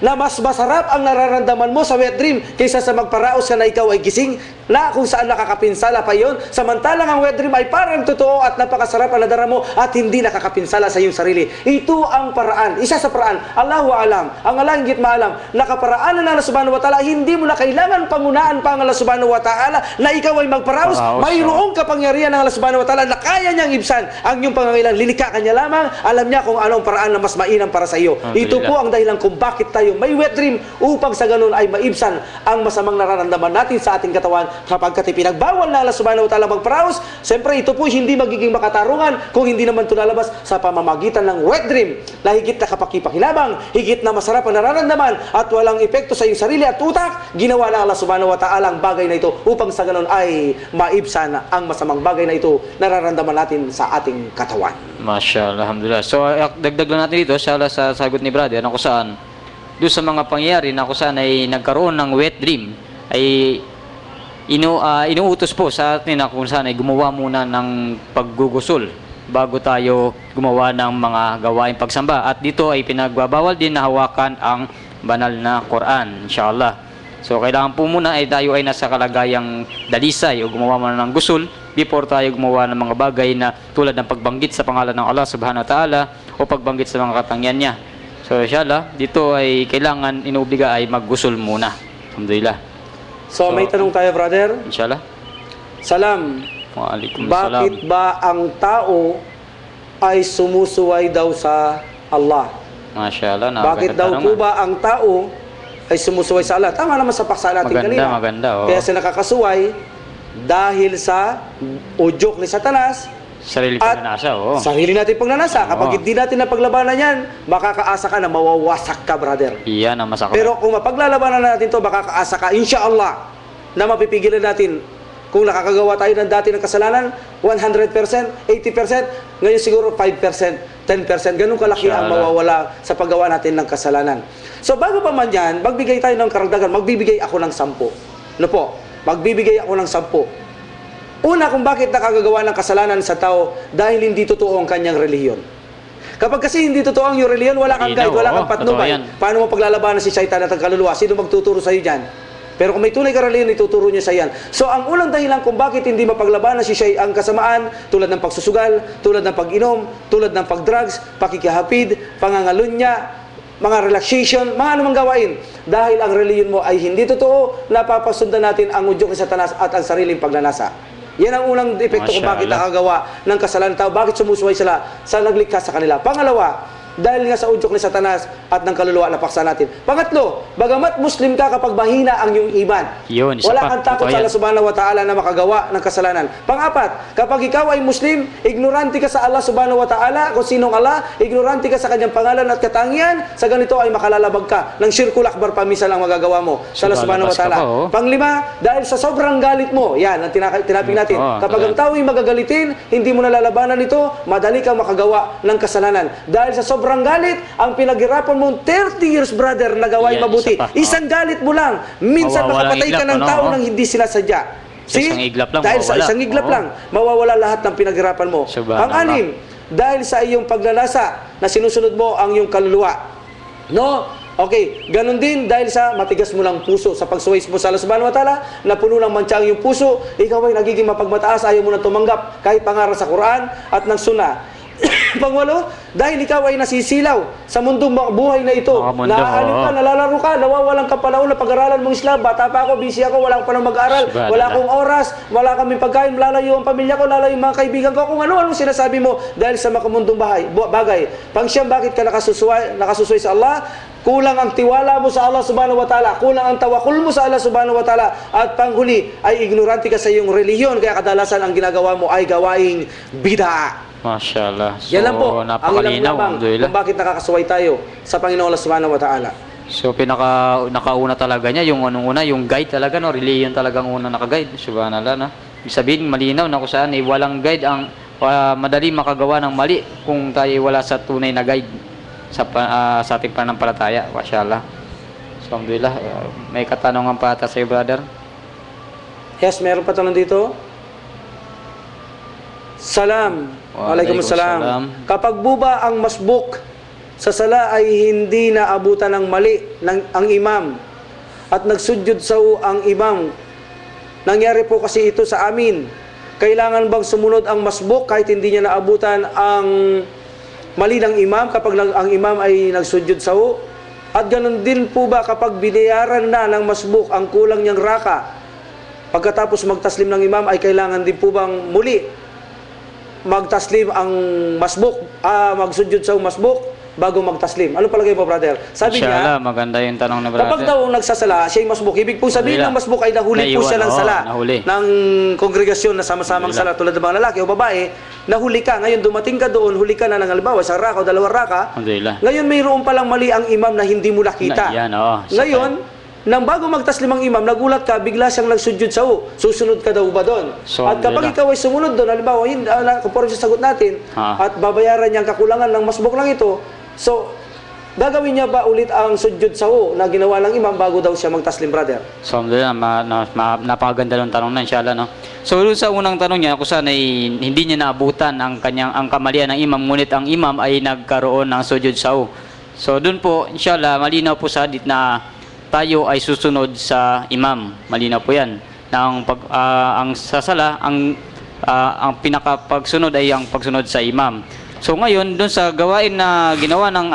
na mas masarap ang nararamdaman mo sa wet dream kaysa sa magparaos ka na ikaw ay gising, na kung saan nakakapinsala pa yon, samantalang ang wet dream ay parang totoo at napakasarap ang nadara mo at hindi nakakapinsala sa iyong sarili. Ito ang paraan, isa sa paraan, Allahu alam, ang Allah hingit maalam, nakaparaanan ng Allah subhanahu wa ta'ala, hindi mo na kailangan pangunaan pa ang Allah subhanahu wa ta'ala na ikaw ay magparaos, mayroong kapangyarihan ng Allah subhanahu wa ta'ala na kaya niyang ibsan ang iyong pangangailangan. Lilikha ka niya lamang, alam niya kung anong paraan na mas mainam para sa iyo. Ito po ang dahilan kung bakit tayo may wet dream, upang sa ganun ay maibsan ang masamang nararamdaman natin sa ating katawan. Kapag pinagbawal na Allah subhanahu wa ta'ala magparaos, siyempre ito po hindi magiging makatarungan kung hindi naman ito lalabas sa pamamagitan ng wet dream na higit na kapakipakinabang, higit na masarap ang nararamdaman at walang epekto sa iyong sarili at utak. Ginawa na Allah subhanahu wa ta'ala ang bagay na ito upang sa ganun ay maibsan ang masamang bagay na ito nararamdaman natin sa ating katawan. Masya, alhamdulillah. So, dagdag lang natin dito sa sagot ni brother, na kung saan doon sa mga pangyayari na kung saan ay nagkaroon ng wet dream, ay inuutos po sa atin na kung saan ay gumawa muna ng paggugusol bago tayo gumawa ng mga gawaing pagsamba. At dito ay pinagbabawal din na hawakan ang banal na Quran, inshallah. So kailangan po muna ay tayo ay nasa kalagayang dalisay o gumawa muna ng gusul before tayo gumawa ng mga bagay na tulad ng pagbanggit sa pangalan ng Allah subhanahu wa ta'ala o pagbanggit sa mga katangian niya. So inshallah, dito ay kailangan inuobliga ay maggusul muna. Alhamdulillah. So may tanong tayo, brother. Inshallah. Salam. Waalaikumsalam. Bakit ba ang tao ay sumusuway daw sa Allah? Mashallah. Bakit daw po ba ang tao ay sumusuway sa Allah? Tama naman sa paksa natin kanina. Maganda. Kaya siya nakakasuway dahil sa udyok ni Satanas, sarili at pagnanasa, sarili natin pagnanasa. Kapag hindi natin napaglabanan yan, makakaasa ka na mawawasak ka, brother. Iyan ang masakit. Pero kung mapaglalabanan natin to, makakaasa ka, inshallah, na mapipigilan natin. Kung nakakagawa tayo ng dati ng kasalanan, 100%, 80%, ngayon siguro 5%, 10%, ganun kalaki ang mawawala sa paggawa natin ng kasalanan. So bago pa man yan, magbigay tayo ng karagdagan, magbibigay ako ng 10. Ano po? Magbibigay ako ng 10. Una, kung bakit nakagagawa ng kasalanan sa tao, dahil hindi totoo ang kanyang relihiyon. Kapag kasi hindi totoo ang iyong relihiyon, wala kang guide, wala kang patnubay. Paano mo paglalabanan si Shaitan at ang kaluluwa? Sino magtuturo sa iyo dyan? Pero kung may tunay ka relihiyon, ituturo niya sa iyan. So, ang unang dahilan kung bakit hindi mapaglabanan si Shaitan ang kasamaan, tulad ng pagsusugal, tulad ng pag-inom, tulad ng pag-drugs, pakikihapid, pangangalunya, mga relaxation, mga anumang gawain. Dahil ang relihiyon mo ay hindi totoo, napapasundan natin ang udyok ni Satanas at ang sariling pagnanasa. Yan ang unang epekto kung bakit nakagawa ng kasalanan tao, bakit sumusuway sila sa naglikha sa kanila. Pangalawa, dahil nga sa udyok ni Satanas at ng kaluluwa na paksa natin. Pangatlo, bagamat Muslim ka kapag mahina ang iyong iman, wala kang takot sa Allah subhanahu wa ta'ala na makagawa ng kasalanan. Pangapat, kapag ikaw ay Muslim, ignorante ka sa Allah subhanahu wa ta'ala, kung sinong Allah, ignorante ka sa kanyang pangalan at katangian, sa ganito ay makalalabag ka ng syirkul akbar pamisa lang magagawa mo sa Allah subhanahu wa ta'ala. Panglima, dahil sa sobrang galit mo, yan ang tinaping natin. Kapag ang tao ay magagalitin, hindi mo nalalabanan ito, madali kang makagawa ng kasalanan. Dahil sa sobrang galit, ang pinaghirapan mo 30 years, brother, na gawain mabuti. Isang galit mo lang, minsan makapatay ka ng tao nang hindi sila sadya. Isang iglap lang, dahil sa isang iglap lang, mawawala lahat ng pinaghirapan mo. Pang-anim, dahil sa iyong paglalasa na sinusunod mo ang iyong kaluluwa. No? Okay, ganun din dahil sa matigas mo lang puso sa pagsuways mo sa Allah subhanahu wa ta'ala, na puno ng mancha ang iyong puso, ikaw ay nagiging mapagmataas, ayaw mo na tumanggap kahit pangaral sa Quran at ng Sunnah. Pangwalo, dahil ikaw ay nasisilaw sa mundong buhay na ito. Naaalim ka, nalalaro ka, nawawalan ka panahon na pag-aralan mong Islam. Bata pa ako, busy ako, wala akong panahon mag-aral, wala akong oras, wala kaming pagkain, lalayo ang pamilya ko, lalayo ang mga kaibigan ko, kung ano-ano sinasabi mo dahil sa makamundong bagay. Pangsyam, bakit ka nakasusway sa Allah? Kulang ang tiwala mo sa Allah subhanahu wa ta'ala, kulang ang tawakul mo sa Allah subhanahu wa ta'ala, at panghuli ay ignorante ka sa iyong relihiyon, kaya kadalasan ang ginagawa mo ay gawaing bid'a. Mashallah. So, Yan lang po, ang ilang napakalinaw. labang Alhamdulillah. kung bakit nakakasuway tayo sa Panginoon Allah Subhanahu wa Ta'ala. So nakauna talaga niya yung una yung guide talaga no, religion talagang una naka-guide. Subhanallah no. Ibig sabihin malinaw na kung saan walang guide ang madali makagawa ng mali kung tayo wala sa tunay na guide sa ating pananampalataya. Mashallah. So alhamdulillah, may katanungan pa ata sa iyo, brother. Yes, meron pa tanong dito. Salam. Waalaikumsalam. Waalaikumsalam. Kapag buba ang masbuk sa sala ay hindi naabutan ng mali ang imam at nagsudyod sa ang imam. Nangyari po kasi ito sa amin. Kailangan bang sumunod ang masbuk kahit hindi niya naabutan ang mali ng imam kapag ang imam ay nagsudyod sa At ganun din po ba kapag binayaran na ng masbuk ang kulang niyang raka pagkatapos magtaslim ng imam ay kailangan din po bang muli magtaslim ang masbuk, magsudyod sa masbuk bago magtaslim? Ano palagay po, brother? Sabi Inshallah, niya, maganda yung tanong na brother. kapag daw nagsasala, siya yung masbuk, ibig pong sabihin ng masbuk ay nahuli po siya ng sala ng kongregasyon na sama-samang sala tulad ng mga lalaki o babae, nahuli ka. Ngayon, dumating ka doon, huli ka na ng halimbawa, isang raka o dalawang raka. Alhamdulillah. Ngayon, mayroon palang mali ang imam na hindi mo nakita. Yan, oo. Ngayon, nang bago magtaslim ang imam, nagulat ka, bigla siyang nagsudyod sa susunod ka daw ba doon? So, at kapag ikaw ay sumunod doon, halimbawa, conforme sa sagot natin, at babayaran niya ang kakulangan ng masbuk lang ito, so, gagawin niya ba ulit ang sudyod sa na ginawa ng imam bago daw siya magtaslim, brother? So, alhamdulillah, napakaganda ng tanong na, inshallah, no? So, doon sa unang tanong niya, kung saan ay hindi niya naabutan ang kamalian ng imam, ngunit ang imam ay nagkaroon ng sudyod sa So, doon po, inshallah, malinaw po sa hadith na tayo ay susunod sa imam. Malinaw po yan. Ang sasala, ang pinakapagsunod ay ang pagsunod sa imam. So ngayon, doon sa gawain na ginawa ng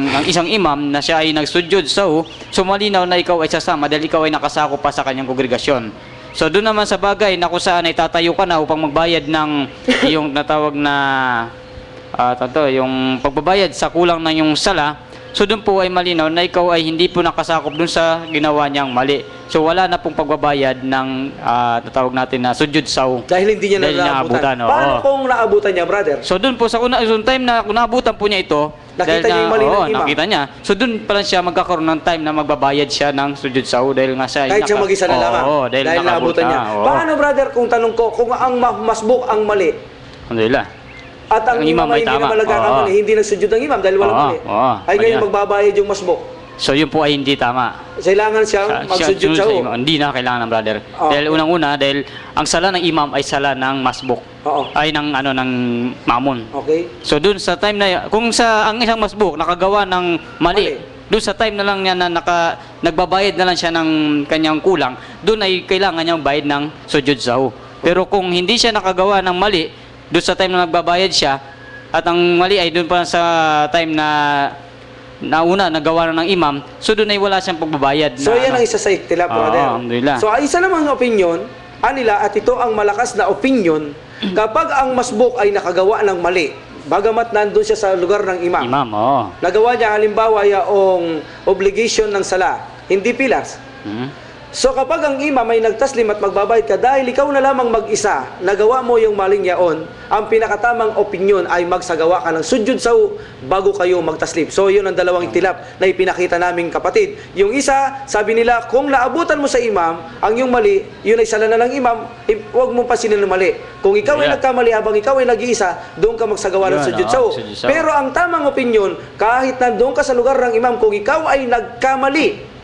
ng isang imam na siya ay nagsudyod sa so malinaw na ikaw ay sasama dahil ikaw ay nakasako pa sa kanyang kongregasyon. So doon naman sa bagay na kung saan ay tatayo ka na upang magbayad ng yung natawag na yung pagbabayad sa kulang ng yung sala, so doon po ay malinaw na ikaw ay hindi po nakasakop doon sa ginawa niyang mali. So wala na pong pagbabayad ng natawag natin na sudyod saw. Dahil hindi niya naabutan. Paano kung naabutan niya, brother? So doon po sa time na kung naabutan po niya ito, nakita niya yung mali ng imam. Nakita niya. So doon pa lang siya magkakaroon ng time na magbabayad siya ng sudyod saw dahil nga siya kahit siya mag-isa na lamang. Dahil naabutan niya. Paano, brother, kung tanong ko, kung ang masbuk ang mali? Alhamdulillah. At ang imam ay hindi naman nagkakamali, hindi nagsudyod ng imam dahil walang mali. Ay ngayon magbabayad yung masbuk. So yun po ay hindi tama. Kailangan siyang magsudyod sa Hindi na kailangan ng brother. Dahil unang-una, dahil ang sala ng imam ay sala ng masbuk. Ay ng mamon. Okay. So dun sa time na kung ang isang masbuk nakagawa ng mali. Doon sa time na lang niya na nagbabayad na lang siya ng kanyang kulang, doon ay kailangan niyang bayad ng sudyod sa Pero kung hindi siya nakagawa ng mali, doon sa time na nagbabayad siya, at ang mali ay doon pa sa time na nauna nagawa na ng imam, so doon ay wala siyang pagbabayad. So yan ang isa sa ikhtilaf, brother. Alhamdulillah. So isa namang opinion, nila, at ito ang malakas na opinion, kapag ang masbuk ay nakagawa ng mali, bagamat nandun siya sa lugar ng imam, nagawa niya halimbawa yung obligation ng sala, hindi pilas. So kapag ang imam ay nagtaslim at magbabayad ka dahil ikaw na lamang mag-isa, nagawa mo yung maling yaon, ang pinakatamang opinyon ay magsagawa ka ng sudyod sa bago kayo magtaslim. So yun ang dalawang ikhtilaf na ipinakita naming kapatid. Yung isa, sabi nila, kung naabutan mo sa imam, ang yung mali, yun ay sala na ng imam, huwag mo pansinin ng mali. Kung ikaw ay nagkamali habang ikaw ay nag-iisa, doon ka magsagawa ng sudyod sa Pero ang tamang opinyon, kahit nandoon ka sa lugar ng imam, kung ikaw ay nagkamali,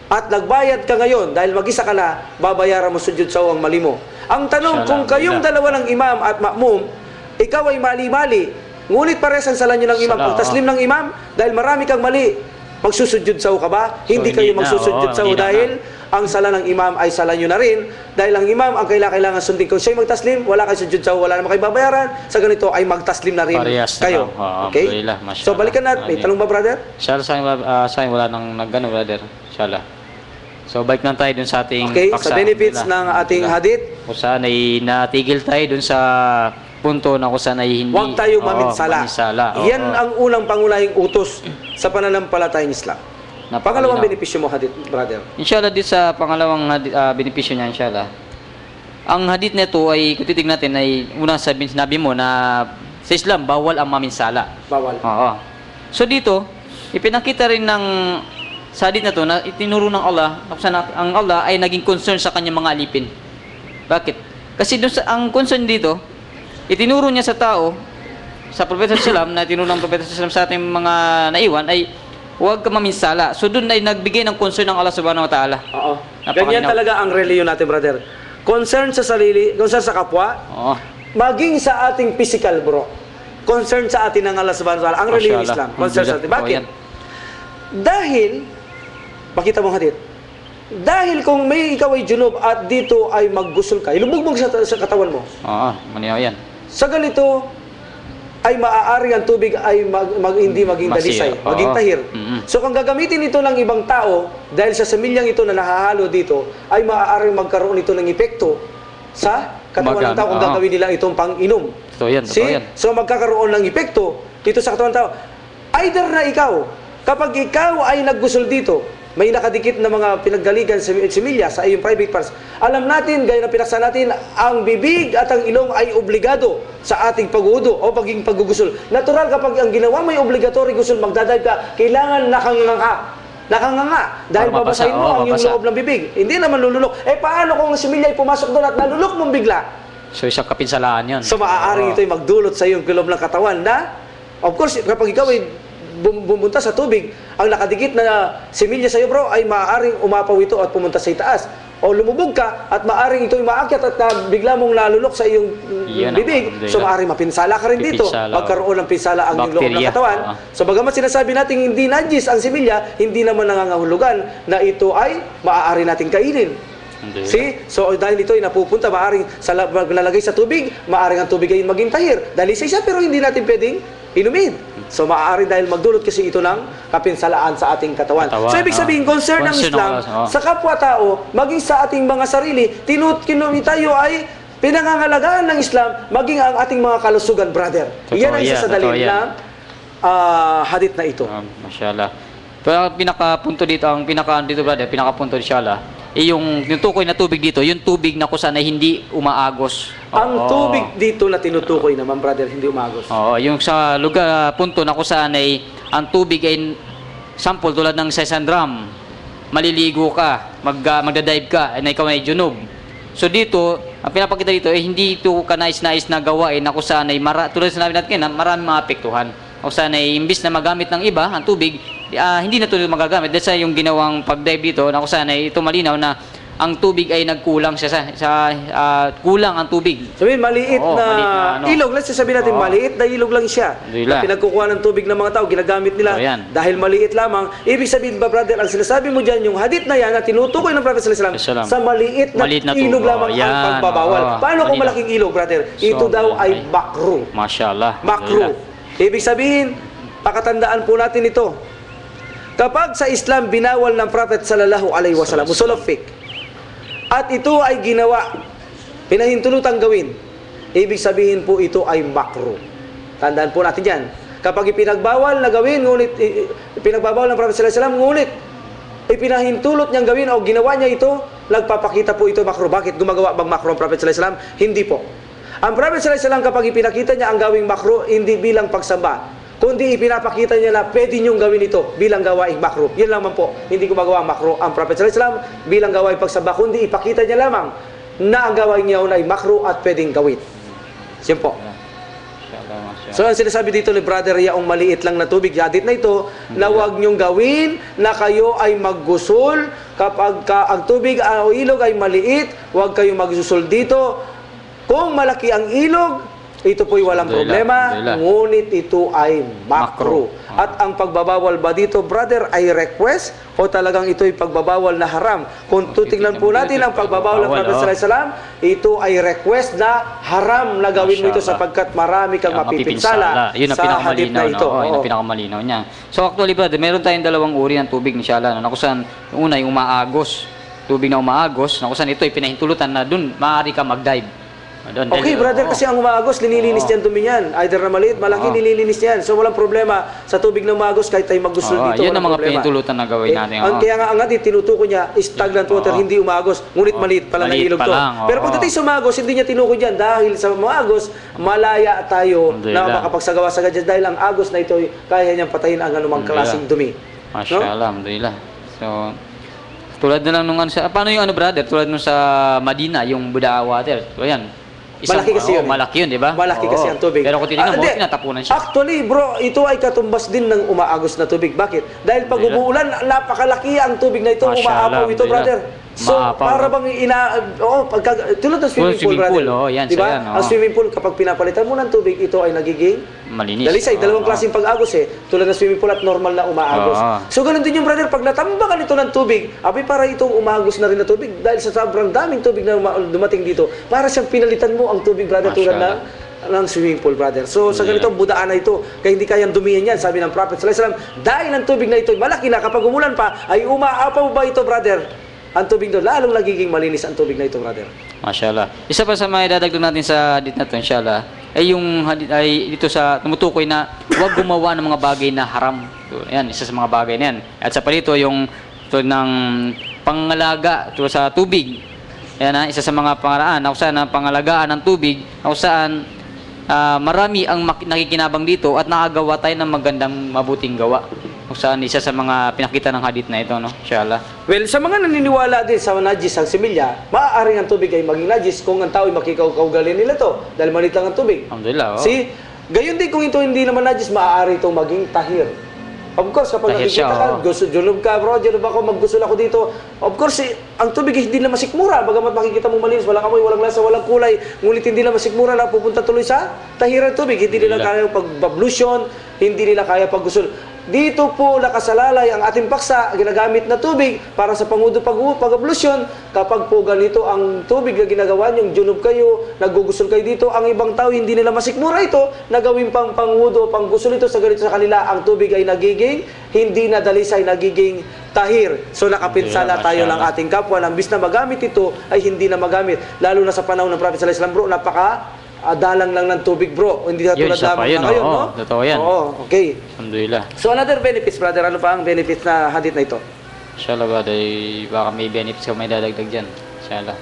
at nagbayad ka ngayon dahil mag-isa ka na, babayaran mo sudyod sa ang mali mo. Ang tanong, kung kayong dalawa ng imam at ma'mum, ikaw ay mali-mali, ngunit pares ang sala niyo ng imam, pagtaslim ng imam, dahil marami kang mali, magsusudyod sa ka ba? Hindi kayo magsusudyod sa dahil ang sala ng imam ay sala niyo na rin, dahil ang imam ang kailangan sundin. Kung siya'y magtaslim, wala kayo sudyod sa wala naman kayo babayaran, sa ganito ay magtaslim na rin kayo. Okay? So balikan natin. May tanong ba, brother? Inshallah, sa wala nang nagano, brother. Inshallah. So balik lang tayo dun sa ating paksa. Sa benefits ng ating hadith. Kung saan ay natigil tayo dun sa punto na kung saan ay hindi. Huwag tayo maminsala. Yan ang unang pangunahing utos sa pananampalatayang Islam. Pangalawang benepisyo mo, hadith, brother? Inshallah, din sa pangalawang benepisyo niya, inshallah. ang hadith na ito ay, kung titignan natin, ay unang sinabi mo na sa Islam, bawal ang maminsala. Bawal. Oo. So dito, ipinakita rin ng sa hadith na ito na itinuro ng Allah, ang Allah ay naging concern sa kanyang mga alipin. Bakit? Kasi doon ang concern dito, itinuro niya sa tao, sa Propeta Sallam, na tinuro ng Propeta Sallam sa ating mga naiwan, ay huwag ka maminsala. So doon ay nagbigay ng concern ng Allah subhanahu wa ta'ala. Oo. Napakalinaw. Ganyan talaga ang reliyon natin, brother. Concern sa sarili, concern sa kapwa, Oo. maging sa ating physical, bro. Concern sa atin ng Allah subhanahu wa ta'ala. Ang reliyon Mashallah. Islam. Concern sa atin. Oo, Bakit? yan. Dahil, makita mong hadith, dahil kung may ikaw ay junub at dito ay maggusol ka, ilubog mo sa katawan mo. Oo, maniyaw yan. Sa ganito, ay maaari ang tubig ay hindi maging dalisay, Masir. maging Oo. tahir. Mm-mm. So kung gagamitin ito ng ibang tao, dahil sa semilyang ito na nahahalo dito, ay maaari magkaroon ito ng epekto sa katawan ng tao kung Oo. gagawin nila itong pang-inom. Totoo yan, totoo yan. So magkakaroon ng epekto dito sa katawan ng tao. Either na ikaw, kapag ikaw ay naggusol dito, may nakadikit na mga pinaggaligan sa similya sa iyong private parts. Alam natin, gaya na pinaksa natin, ang bibig at ang ilong ay obligado sa ating pag-uudo o pagiging paggugusol. Natural kapag ang ginawa may obligatory gusol, magdadive ka, kailangan nakanganga. Nakanganga. Dahil Para mabasa, babasahin mo ang iyong mabasa. loob ng bibig. Hindi naman lululok. Paano kung ang similya ay pumasok doon at nalulok mong bigla? So isang kapinsalaan yun. So maaaring ito ay magdulot sa iyong kilom ng katawan na, of course, kapag ikaw ay bumunta sa tubig, ang nakadikit na similya sa iyo, bro, ay maaaring umapaw ito at pumunta sa itaas. O lumubog ka at maaaring ito ay maakyat at bigla mong lalulok sa iyong Yan ang bibig. alhamdulillah. So maaaring mapinsala ka rin dito. Pipinsala, Magkaroon ng pinsala ang iyong loob ng Bakterya. katawan. Oo. So bagamat sinasabi natin hindi najis ang similya, hindi naman nangangahulugan na ito ay maaari nating kainin. Alhamdulillah. See? So dahil ito ay napupunta, maaaring nalagay sa tubig, maaaring ang tubig ay maging tahir. Dahil isa siya, pero hindi natin pwedeng inumin. So maaari dahil magdulot kasi ito ng kapinsalaan sa ating katawan. Katawan, So ibig sabihin, concern ng Concern ng Islam Allah, sa kapwa-tao, maging sa ating mga sarili, tayo ay pinangangalagaan ng Islam, maging ang ating mga kalusugan, brother. Totoo Yan ang isa yan, sa dalil totoo yan. na hadith na ito. Mashallah. Pero ang pinakapunto dito, brother, pinakapunto inshallah, yung tukoy na tubig dito, yung tubig na kung saan ay hindi umaagos. Ang Oo. tubig dito na tinutukoy naman, brother, hindi umagos. Oo, yung sa lugar, punto na kung saan ay ang tubig ay sample tulad ng sa isang drum, maliligo ka, magdadive ka, na ikaw ay junub. So dito, ang pinapakita dito ay hindi ito kanais-nais na gawain na kung saan ay tulad sinabi natin na maraming mga apektuhan. Kung saan ay imbis na magamit ng iba ang tubig, hindi na ito magagamit. Dahil sa yung ginawang pag-dive dito, na kung saan ay ito malinaw na ang tubig ay nagkulang kulang ang tubig. Sabihin, maliit Oo, na maliit na ano. ilog. Let's sabihin natin, Oo. maliit na ilog lang siya. Alhamdulillah. Na pinagkukuha ng tubig ng mga tao, ginagamit nila. Oo, yan. Dahil maliit lamang. Ibig sabihin ba, brother, ang sinasabi mo dyan, yung hadith na yan, na tinutukoy ng Prophet sallallahu alaihi wasallam, Salam. sa maliit na Maliit ilog tubig. lamang Oo, yan. ang pagbabawal. Oo. Paano kung Malinaw. malaking ilog, brother? Ito So, daw ay ay. makruh. Mashallah. Makruh. Ibig sabihin, pakatandaan po natin ito. Kapag sa Islam binawal ng Prophet sallallahu alaihi wasallam, usul of fiqh, at ito ay ginawa, pinahintulutang gawin, ibig sabihin po ito ay makruh. Tandaan po natin yan. Kapag ipinagbawal na gawin, ngunit ipinagbawal ng Prophet sallallahu alaihi wasallam, ngunit ipinahintulot niyang gawin o ginawa niya ito, nagpapakita po ito makruh. Bakit gumagawa bang makruh ang Prophet sallallahu alaihi wasallam? Hindi po. Ang Prophet sallallahu alaihi wasallam, kapag ipinakita niya ang gawing makruh, hindi bilang pagsamba, kundi ipinapakita niya na pwede niyong gawin ito bilang gawaing makruh. Yan lamang po. Hindi gumagawa ang makruh ang Prophet sallallahu alaihi wasallam bilang gawaing pagsamba, kundi ipakita niya lamang na ang gawain niya ay makruh at pwedeng gawin. Yan po. So ang sinasabi dito ni Brother, yaong maliit lang na tubig, hadith na ito, na huwag niyong gawin na kayo ay maggusol kapag ang tubig o ilog ay maliit, huwag kayong magsusol dito. Kung malaki ang ilog, ito po'y walang problema, ngunit ito ay makruh. At ang pagbabawal ba dito, brother, ay request o talagang ito'y pagbabawal na haram? Kung tutingnan po natin ang pagbabawal ng Prophet sallallahu alaihi wasallam, ito ay request na haram na gawin mo ito sapagkat marami kang mapipinsala Yun ang sa hadith na ito. Yun ang pinakamalinaw niya. So actually, brother, meron tayong dalawang uri ng tubig, inshallah, na kung saan yung una yung umaagos, tubig na umaagos, na kung saan ito ay pinahintulutan na dun maaari ka mag-dive. Okay, brother, kasi ang umaagos, linilinis niyan dumi niyan. Either na maliit, malaki, nililinis niyan. So, walang problema sa tubig na umaagos kahit tayo maggusol dito. Yun ang mga problema. pinutulutan na gawin natin. Kaya nga, ang atin, tinutukoy niya, stagnant water, hindi umaagos. Ngunit maliit pala ng Maliit ilog pa to. lang, Pero pagdating sa umaagos, hindi niya tinukoy dyan. Dahil sa umaagos, malaya tayo na makapagsagawa-saga dyan. Dahil ang agos na ito, kaya niyang patayin ang anumang klaseng dumi. Masya Allah, alhamdulillah. So, tulad na lang nung paano yung brother? Tulad nung sa Madina, yung Budaa water. So, yan. Malaki kasi yun. Malaki yun, di ba? Malaki kasi ang tubig. Pero kung titignan mo, Hindi. tinatapunan siya. Actually, bro, ito ay katumbas din ng umaagos na tubig. Bakit? Dahil pag umuulan, napakalaki ang tubig na ito, Masya umaapaw Allah, ito, brother. So, Maapaw. para bang tulad ng swimming pool, brother. Yan, diba? siya yan, Ang swimming pool, kapag pinapalitan mo ng tubig, ito ay nagiging Malinis. dalisay. Dalawang klaseng pag-agos tulad ng swimming pool at normal na umaagos. So, ganun din yung brother, pag natambakan ito ng tubig, para itong umagos na rin na tubig, dahil sa sobrang daming tubig na dumating dito, para siyang pinalitan mo ang tubig, brother, tulad ng swimming pool, brother. So, sa ganitong budaan na ito, kaya hindi kayang dumihan yan, sabi ng Prophet sallallahu alaihi wasallam, dahil ang tubig na ito ay malaki na, kapag umulan pa, ay umaapaw ba ito, brother? Ang tubig doon, lalong nagiging malinis ang tubig na ito, brother. Mashallah. Isa pa sa mga idadagdag natin sa hadith na ito, inshallah, ay yung hadith ay dito sa tumutukoy na huwag gumawa ng mga bagay na haram. So, yan, isa sa mga bagay na yan. At sa palito, yung tulad ng pangalaga tulad sa tubig. Yan, isa sa mga pangaraan, kung saan ang pangalagaan ng tubig, kung saan marami ang nakikinabang dito at nakagawa tayo ng magandang mabuting gawa. Kung saan isa sa mga pinakita ng hadith na ito, no? Inshallah. Well, sa mga naniniwala din sa najis ang similya, maaaring ang tubig ay maging najis kung ang tao ay makikaugali nila to dahil maliit lang ang tubig. Alhamdulillah. See, gayon din kung ito hindi naman najis, maaari itong maging tahir. Of course, kapag Tahir nakikita siya, ka, junub ka, bro, junub ako, maggusul ako dito. Of course, ang tubig hindi na masikmura. Bagamat makikita mo malinis, walang amoy, walang lasa, walang kulay, ngunit hindi na masikmura na pupunta tuloy sa tahiran tubig. Hindi nila kaya pag-ablution, hindi nila kaya paggusul. Dito po nakasalalay ang ating paksa, ginagamit na tubig para sa pag-ablusyon. Kapag po ganito ang tubig na ginagawa nyo, junub kayo, naggugusol kayo dito, ang ibang tao hindi nila masikmura ito, na gawin pang pangudo, panggusol ito sa ganito sa kanila, ang tubig ay nagiging, hindi na dalisay, nagiging tahir. So nakapinsala tayo ng ating kapwa, na imbis na magamit ito, ay hindi na magamit. Lalo na sa panahon ng Prophet sallallahu alaihi wasallam, bro, napaka dalang lang ng tubig, bro. Hindi na tulad lamang na ngayon, no? Totoo yan. Oo, okay. Alhamdulillah. So another benefits, brother. Ano pa ang benefits na hadith na ito? Inshallah, brother, baka may benefits ka may dadagdag dyan. Inshallah.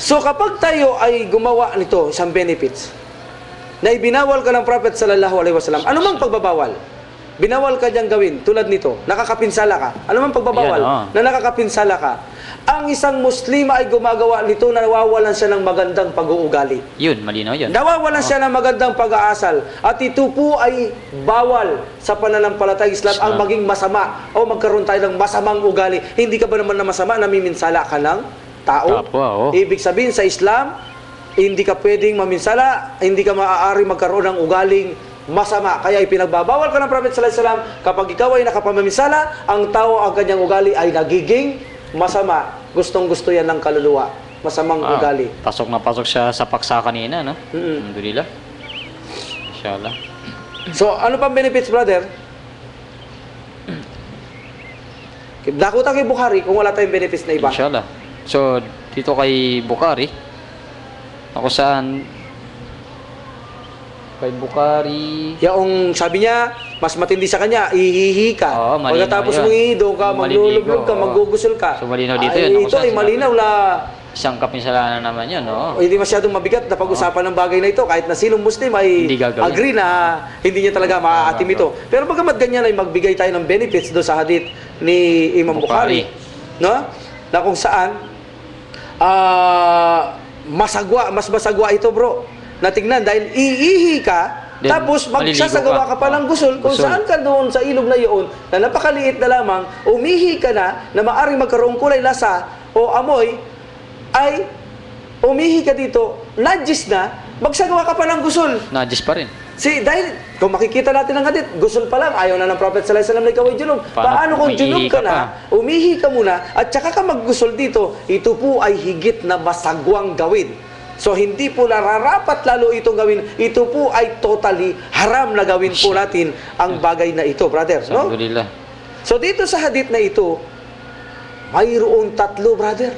So kapag tayo ay gumawa nito, isang benefits, na ibinawal ka ng Prophet sallallahu alaihi wasallam, ano mang pagbabawal? Binawal ka diyang gawin, tulad nito, nakakapinsala ka. Ano mang pagbabawal? Ayan, na nakakapinsala ka. Ang isang Muslima ay gumagawa nito, na nawawalan siya ng magandang pag-uugali. Yun, malinaw yun. Nawawalan siya ng magandang pag-aasal. At ito po ay bawal sa pananampalatayang Islam ang maging masama o magkaroon tayo ng masamang ugali. Hindi ka ba naman na masama, namiminsala ka ng tao? Kapwa, Ibig sabihin sa Islam, hindi ka pwedeng maminsala, hindi ka maaari magkaroon ng ugaling masama. Kaya ipinagbabawal ka ng Prophet sallallahu alaihi wasallam, kapag ikaw ay nakapamiminsala, ang tao, ang kanyang ugali ay nagiging masama. Gustong-gusto yan ng kaluluwa. Masamang ugali. Pasok na pasok siya sa paksa kanina, no? Alhamdulillah. Inshallah. So, ano pang benefits, brother? Dakutan kay Bukhari kung wala tayong benefits na iba. Inshallah. So, dito kay Bukhari, ako saan kay Bukhari, Yung sabi niya, mas matindi sa kanya, ihihi ka. Oo, malinaw Pagkatapos yun. mong ihido ka, maglulublog ka, Maliligo, oo. maggugusol ka. So, malinaw dito yun. Ako Ito saan ay sinabi? malinaw na isang kapinsalanan naman yun, no? hindi masyadong mabigat na pag-usapan ng bagay na ito. Kahit na sinong Muslim ay Hindi gagawin. agree na hindi niya talaga maaatim ito. Pero bagamat ganyan ay magbigay tayo ng benefits doon sa hadith ni Imam Bukhari. No? Na kung saan, mas masagwa ito, bro. Natingnan, dahil iihi ka, Then, tapos maliligo magsasagawa ka pa ng gusol kung Gusol. saan ka doon sa ilog na iyon na napakaliit na lamang, umihi ka na maaring magkaroong kulay, lasa o amoy, ay umihi ka dito, najis na, magsagawa ka pa ng gusol. Najis pa rin. Dahil kung makikita natin ang hadith, gusol pa lang, ayaw na ng Prophet sallallahu alaihi wasallam na ikaw ay junub. Paano kung umiihi junub ka ka na, umihi ka muna, at saka ka maggusol dito, ito po ay higit na masagwang gawin. So, hindi po nararapat lalo itong gawin. Ito po ay totally haram na gawin po natin ang bagay na ito, brother. No? Alhamdulillah. So, dito sa hadith na ito, mayroong tatlo, brother.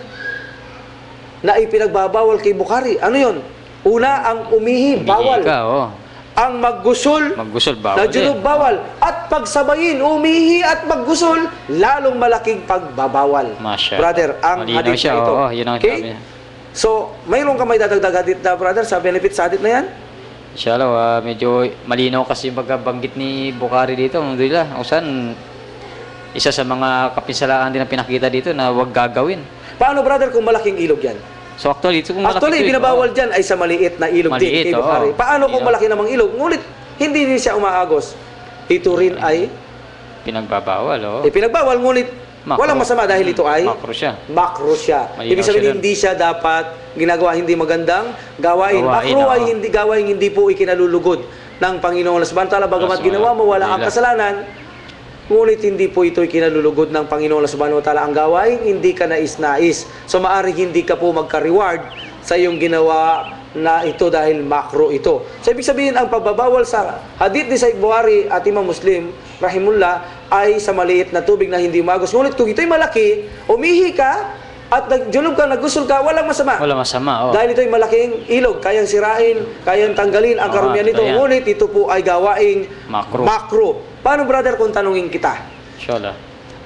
na ipinagbabawal kay Bukhari. Ano yon? Una, ang umihi, bawal. Ka, oh. Ang maggusul, Maggusol, bawal na junub, din. bawal. At pagsabayin, umihi at maggusul, lalong malaking pagbabawal. Masya Brother, ang Malinaw hadith siya, na ito. oo, yun ang sabi niya. So, mayroon ka may dadagdag hadith na, brother, sa benefit sa hadith na yan? Inshallah, medyo malinaw kasi yung pagkabanggit ni Bukhari dito. Alhamdulillah, usan, isa sa mga kapisalaan din na pinakita dito na huwag gagawin. Paano, brother, kung malaking ilog yan? So actually, kung Actually, malaki ito, binabawal dyan ay sa maliit na ilog din Maliit, kay Bukhari. oo. Paano kung Ilog. malaki namang ilog? Ngunit, hindi din siya umaagos. Ito rin ay pinagbabawal, oh. pinagbawal, ngunit Makro. walang masama dahil ito ay Makro siya. makro siya. Malinaw Ibig sabihin, siya dun. hindi siya dapat ginagawa hindi magandang gawain. Gawain, Makro ay oo. hindi gawain, hindi po ikinalulugod ng Panginoon. Subhanahu bagamat Yes, ginawa mo, wala kang Alhamdulillah. kasalanan, ngunit hindi po ito ikinalulugod ng Panginoon Subhanahu wa Ta'ala ang gawain, hindi ka nais-nais. So maaring hindi ka po magka-reward sa iyong ginawa na ito dahil makro ito. So ibig sabihin, ang pagbabawal sa hadith ni Sahih Bukhari at Imam Muslim, rahimullah, ay sa maliit na tubig na hindi umagos. Ngunit kung ito'y malaki, umihi ka at nagjulog ka, naggusul ka, walang masama. Wala masama, oh. Dahil ito'y malaking ilog, kayang sirain, kayang tanggalin ang Oo, karumihan nito. ayan. Ngunit ito po ay gawaing Makro. makro. Paano, brother, kung tanungin kita? Inshallah.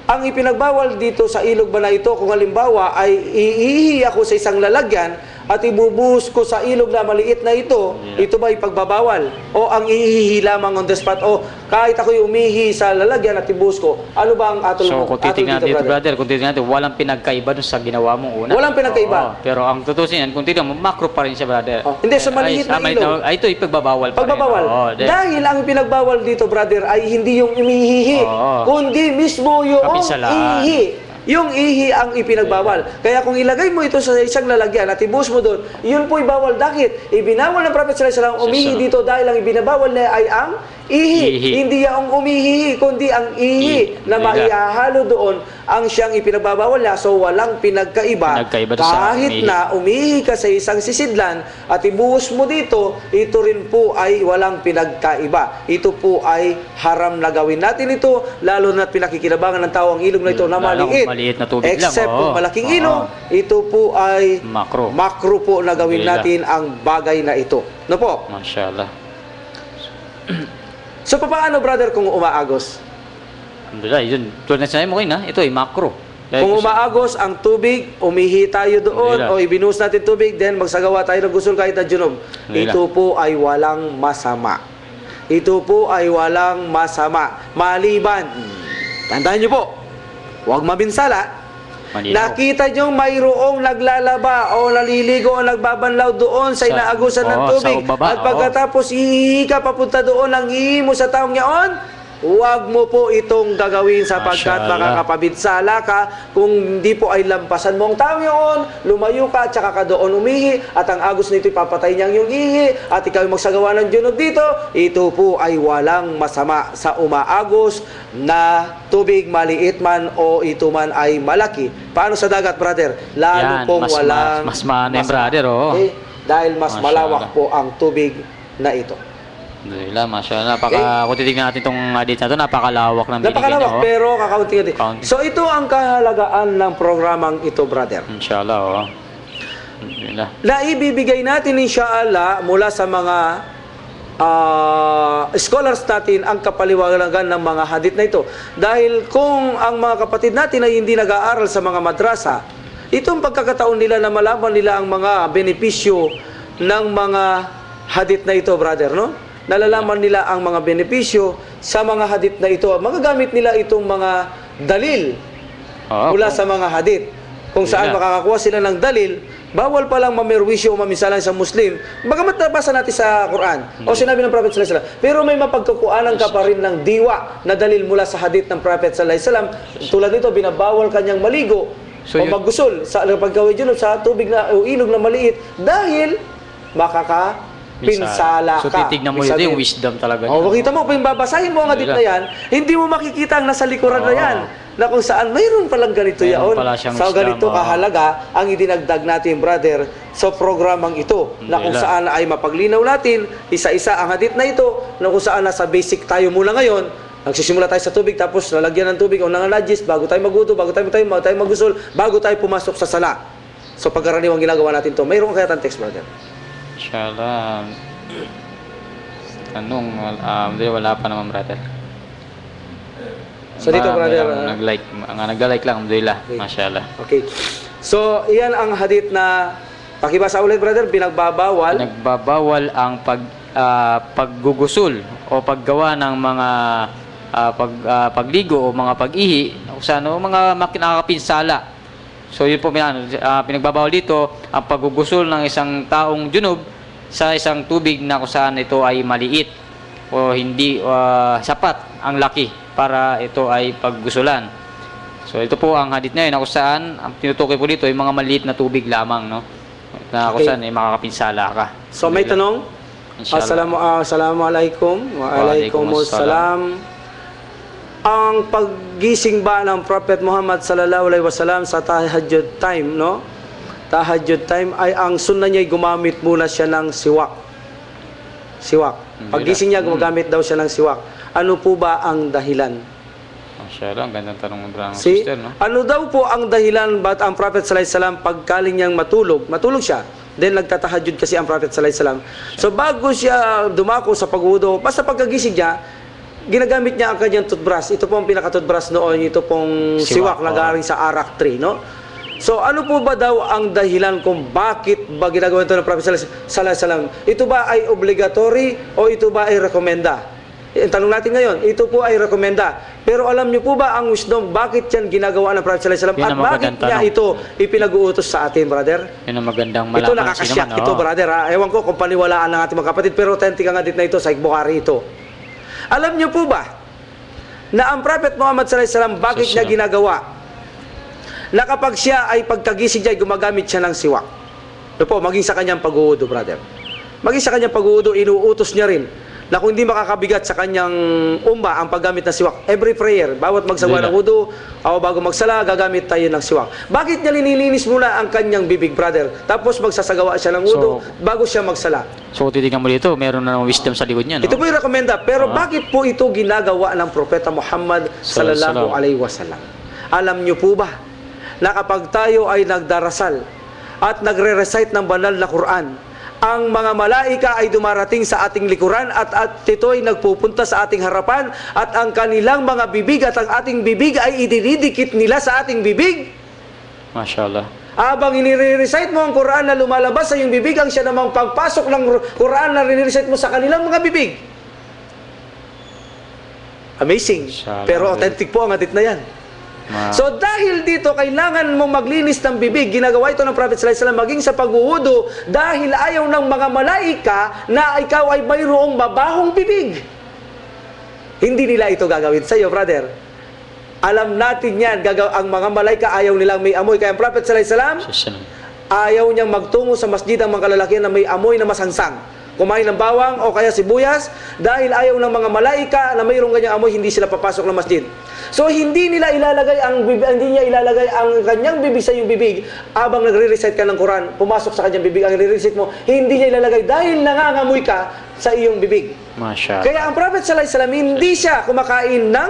Ang ipinagbawal dito sa ilog ba na ito, kung halimbawa ay iihi ako sa isang lalagyan at ibubuhos ko sa ilog na maliit na ito, ito ba ipagbabawal? O ang ihihi lamang on the spot? O kahit ako'y umihi sa lalagyan at ibuhos ko, ano ba ang atol So kung titingnan dito, dito, brother, kung titingnan natin, walang pinagkaiba dun sa ginawa mong una. Walang pinagkaiba. Oo, pero ang tutusin yan, kung titingnan mo, makro pa rin siya, brother. Oh, hindi, sa maliit na ilog. Ay, ito, ipagbabawal pa Pagbabawal. rin. Oo, Dahil ang pinagbawal dito, brother, ay hindi yung umihihi, Oo. kundi mismo yung Kapisalaan. ihi. Yung ihi ang ipinagbawal. Kaya kung ilagay mo ito sa isang lalagyan at ibuhos mo doon, yun po'y bawal. Bakit? Ibinawal ng Prophet sallallahu alaihi wasallam umihi dito dahil ang ibinabawal na ay ang ihi. Hindi ang umihi, kundi ang ihi na maihahalo doon ang siyang ipinagbabawal niya. So walang pinagkaiba. Pinagkaiba doon sa Kahit umihi. na umihi ka sa isang sisidlan at ibuhos mo dito, ito rin po ay walang pinagkaiba. Ito po ay haram na gawin natin ito, lalo na't pinakikinabangan ng tao ang ilog na ito na Lalo maliit. maliit na tubig lang, Except oo. kung malaking Oo. ilog, ito po ay Makro. makro po na gawin natin ang bagay na ito. No po? Mashallah. So paano, brother, kung umaagos? Alhamdulillah, yun. Tulad na sinabi mo kayo na, ito ay makro. Dahil Kung gusto- umaagos ang tubig, umihi tayo doon Alhamdulillah. o ibinuhos natin tubig, then magsagawa tayo ng gusul kahit na junub. Alhamdulillah. Ito po ay walang masama. Ito po ay walang masama. Maliban, tandaan nyo po, huwag mabinsala. Malinaw. Nakita nyo mayroong naglalaba o naliligo o nagbabanlaw doon sa inaagusan ng oo, tubig. sa baba, At pagkatapos ihihi ka papunta doon ang ihi mo sa taong yaon, huwag mo po itong gagawin sapagkat Mashallah. makakapabinsala ka. Kung hindi po ay lampasan mo ang taong yaon, lumayo ka at saka ka doon umihi at ang agos nito ipapatay niyang yung ihi at ikaw ay magsagawa ng junub dito. Ito po ay walang masama sa umaagos na tubig, maliit man o ito man ay malaki. Paano sa dagat, brother? Lalo Yan, pong mas walang mas maano yung masama. brother, oo. Okay? Dahil mas Mashallah. malawak po ang tubig na ito. Alhamdulillah, mashallah. Kung titignan natin itong hadith na ito, napakalawak ng binigay Napakalawak, niya, oh. pero kakaunti din. Kaunti. So ito ang kahalagaan ng programang ito, brother. Inshallah, oh. Alhamdulillah. Na ibibigay natin inshallah mula sa mga scholars natin ang kapaliwanagan ng mga hadith na ito. Dahil kung ang mga kapatid natin ay hindi nag-aaral sa mga madrasa, itong pagkakataon nila na malaman nila ang mga benepisyo ng mga hadith na ito, brother, no? Nalalaman nila ang mga benepisyo sa mga hadith na ito. Magagamit nila itong mga dalil Oo, mula sa mga hadith. Kung saan Yun na. makakakuha sila ng dalil, bawal palang mamerwisyo o mamisalan sa Muslim. Bagamat nabasa natin sa Quran o sinabi ng Prophet sallallahu alaihi wasallam, pero may mapagkukuanan ka pa rin ng diwa na dalil mula sa hadith ng Prophet sallallahu alaihi wasallam. Tulad nito, binabawal kanyang maligo So, o yun- maggusul sa pagkawid yun sa tubig na o ilog na maliit dahil makakapinsala So ka. titignan mo Ibig yun, yung sabihin, wisdom talaga. oh, niya, makita mo, kung babasahin mo ang hadith na yan, hindi mo makikita ang nasa likuran na Oo. yan. Na kung saan mayroon palang ganito Mayroon yaon. pala siyang Sa Islam, ganito oo. kahalaga ang idinagdag natin, brother, sa programang ito. Na kung Alhamdulillah. saan ay mapaglinaw natin, isa-isa ang hadith na ito, na kung saan nasa basic tayo mula ngayon. Nagsisimula tayo sa tubig, tapos lalagyan ng tubig o nanganajis, bago tayo maguto, bago tayo magusol, bago tayo pumasok sa sala. So pagkaraniwang ginagawa natin to, mayroon kaya tayong text, brother? Inshallah. Tanong, wala pa naman, brother. So dito, brother, nag-like, nag-like lang, alhamdulillah. Okay. Mashallah. Okay. So, iyan ang hadith na, pakibasa ulit, brother, pinagbabawal Nagbabawal ang paggugusul o paggawa ng mga pagligo o mga pag-ihi kung saan mga nakakapinsala. So yun po pinagbabawal dito ang paggugusul ng isang taong junub sa isang tubig na kung saan ito ay maliit o hindi sapat ang laki para ito ay paggusulan. So ito po ang hadith na yun na kung saan ang tinutukoy po dito ay mga maliit na tubig lamang, no? Na kung saan ay makakapinsala ka. So may tanong? Assalamualaikum. Waalaikumsalam. Ang paggising ba ng Prophet Muhammad sallallahu alaihi wasallam sa tahajjud time, no? Tahajjud time ay ang sunnah niya ay gumamit muna siya ng siwak. Paggising niya gumagamit daw siya ng siwak. Ano po ba ang dahilan? Mashallah, ang gandang tanong ng brother See? sister, no? Ano daw po ang dahilan ba't ang Prophet sallallahu alaihi wasallam pagkaling niyang matulog siya. Then nagtatahajjud kasi ang Prophet sallallahu alaihi wasallam. So bago siya dumako sa pagwudu, basta pagkagising niya, ginagamit niya ang kanyang toothbrush. Ito po ang pinaka-toothbrush noon, ito pong siwak na galing sa arak tree, no? So ano po ba daw ang dahilan kung bakit ba ginagawa ito ng Prophet sallallahu alaihi wasallam? Ito ba ay obligatory o ito ba ay rekomenda? Ang tanong natin ngayon, ito po ay rekomenda. Pero alam niyo po ba ang wisdom, bakit yan ginagawa ng Prophet sallallahu alaihi wasallam? At bakit niya ito ipinag-uutos sa atin, brother? Yun ang magandang malaman. Ito nakakasyak ito, brother. Ewan ko kung paniwalaan ng ating mga kapatid, pero authentic ang hadith na ito sa Bukhari ito. Alam niyo po ba na ang Prophet Muhammad sallallahu alaihi wasallam, bakit niya ginagawa? Na kapag siya ay pagkagising niya, gumagamit siya ng siwak. Ito po, maging sa kanyang pag-uudo, brother. Maging sa kanyang pag-uudo, inuutos niya rin na kung hindi makakabigat sa kanyang umba ang paggamit ng siwak. Every prayer, bawat magsawa ng wudu, o bago magsala, gagamit tayo ng siwak. Bakit niya linilinis muna ang kanyang bibig, brother? Tapos magsasagawa siya ng wudu bago siya magsala. So titignan mo dito, meron na ng wisdom sa likod niya, no? Ito po yung rekomenda. Pero bakit po ito ginagawa ng Propeta Muhammad sallallahu alaihi wasallam? Alam niyo po ba na kapag tayo ay nagdarasal at nagre-recite ng banal na Quran, ang mga malaika ay dumarating sa ating likuran at ito ay nagpupunta sa ating harapan at ang kanilang mga bibig at ang ating bibig ay idinidikit nila sa ating bibig. Mashallah. Habang inire-recite mo ang Quran na lumalabas sa iyong bibig, ang siya namang pagpasok ng Quran na rinrecite mo sa kanilang mga bibig. Amazing. Pero authentic po ang hadith na yan. So dahil dito kailangan mong maglinis ng bibig, ginagawa ito ng Prophet sallallahu alaihi wasallam maging sa paghuhudo dahil ayaw ng mga malaika na ikaw ay mayroong mabahong bibig. Hindi nila ito gagawin sa iyo, brother. Alam natin yan, ang mga malaika ayaw nilang may amoy. Kaya ang Prophet sallallahu alaihi wasallam ayaw niyang magtungo sa masjid ang mga kalalakihan na may amoy na masangsang. Kumain ng bawang o kaya sibuyas dahil ayaw ng mga malaika na mayroong ganyang amoy, hindi sila papasok ng masjid. So hindi niya ilalagay ang kanyang bibig sa iyong bibig habang nagre-recite ka ng Quran, pumasok sa kanyang bibig ang re-recite mo, hindi niya ilalagay dahil nangangamoy ka sa iyong bibig. Masya. Kaya ang Prophet sallallahu alaihi wasallam hindi siya kumakain ng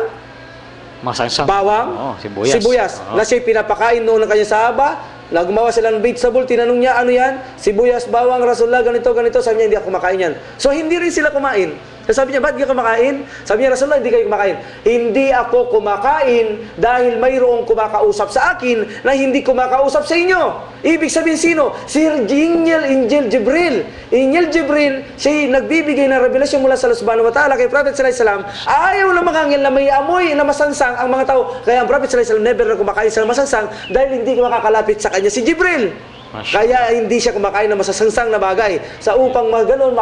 masangsang bawang, sibuyas. Na siya pinapakain noon ng kanyang sahaba. Gumawa sila ng vegetable, tinanong niya, ano yan? Sibuyas, bawang, Rasulullah, ganito. Sabi niya, hindi ako kumakain yan. So, hindi rin sila kumain. Sabi niya, ba't di ka kumakain? Sabi niya, Rasulullah, hindi kayo kumakain. Hindi ako kumakain dahil mayroong kumakausap sa akin na hindi kumakausap sa inyo. Ibig sabihin sino? Si Angel Jibril. Angel Jibril, siya nagbibigay ng revelasyon mula sa Allah subhanahu wa ta'ala kay Prophet sallallahu alaihi wasallam. Ayaw ng mga angel na may amoy na masangsang ang mga tao. Kaya ang Prophet sallallahu alaihi wasallam never na kumakain sa masangsang dahil hindi makakalapit sa kanya si Jibril. Kaya hindi siya kumakain ng masasangsang na bagay sa upang ganoon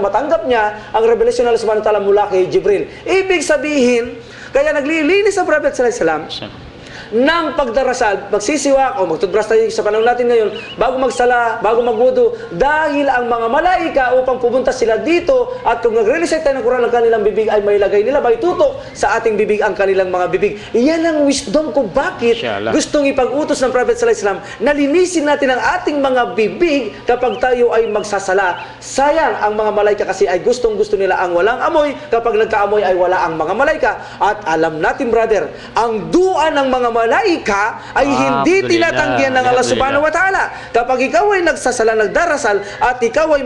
matanggap niya ang revelasyon ng Allah subhanahu wa ta'ala mula kay Jibril. Ibig sabihin, kaya naglilinis ang Prophet sallallahu alaihi wasallam ng pagdarasal, magsisiwak o magtutbrush tayo sa panahon natin ngayon, bago magsala, bago magwudu, dahil ang mga malaika upang pupunta sila dito at kung nagre-recite tayo ng Quran ng kanilang bibig ay may lagay nila, may tutok sa ating bibig ang kanilang mga bibig. Iyan ang wisdom kung bakit gustong ipag-utos ng Prophet sallallahu alaihi wasallam na linisin natin ang ating mga bibig kapag tayo ay magsasala. Sayang, ang mga malaika kasi ay gustong-gusto nila ang walang amoy, kapag nagkaamoy ay wala ang mga malaika. At alam natin, brother, ang dua ng mga malaika ay hindi Alhamdulillah. tinatanggihan ng Allah subhanahu wa ta'ala. Kapag ikaw ay nagsasala, nagdarasal, at ikaw ay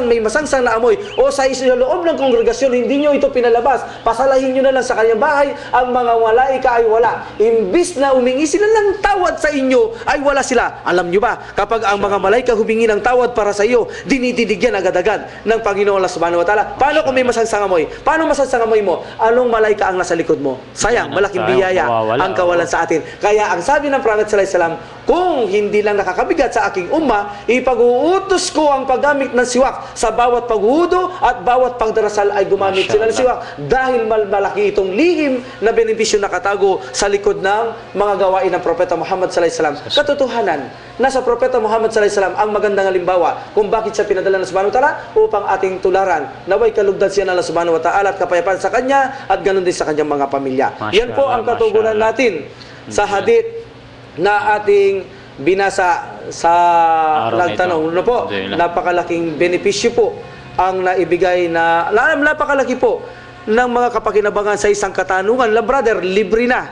may masangsang na amoy, o sa loob ng kongregasyon, hindi nyo ito pinalabas, pasalahin nyo na lang sa kanyang bahay, ang mga malaika ay wala. Imbis na humingi sila ng tawad sa inyo, ay wala sila. Alam nyo ba, kapag ang mga malaika humingi ng tawad para sa iyo, dinididig yan agad-agad ng Panginoon Allah subhanahu wa ta'ala. Paano kung may masangsang amoy? Paano masangsang amoy mo? Anong malaika ang nasa likod mo? Sayang, malaking biyaya ang kawalan sa atin. Kaya ang sabi ng Prophet sallallahu alaihi wasallam, kung hindi lang nakakabigat sa aking umma, ipag-uutos ko ang paggamit ng siwak sa bawat paghuhudo at bawat pagdarasal ay gumamit sila ng siwak dahil malaki itong lihim na benepisyo nakatago sa likod ng mga gawain ng Propeta Muhammad sallallahu alaihi wasallam. Katotohanan, nasa Propeta Muhammad sallallahu alaihi wasallam ang magandang halimbawa kung bakit siya pinadala ng Subhanahu wa ta'ala upang ating tularan. Naway kalugdan siya ng Allah Subhanahu wa ta'ala at kapayapaan sa kanya at ganun din sa kanyang mga pamilya. Yan po ang katugunan natin sa hadith na ating binasa sa nagtanong. Ano po? Napakalaking benepisyo po ang naibigay na napakalaki po ng mga kapakinabangan sa isang katanungan. Brother, libre na.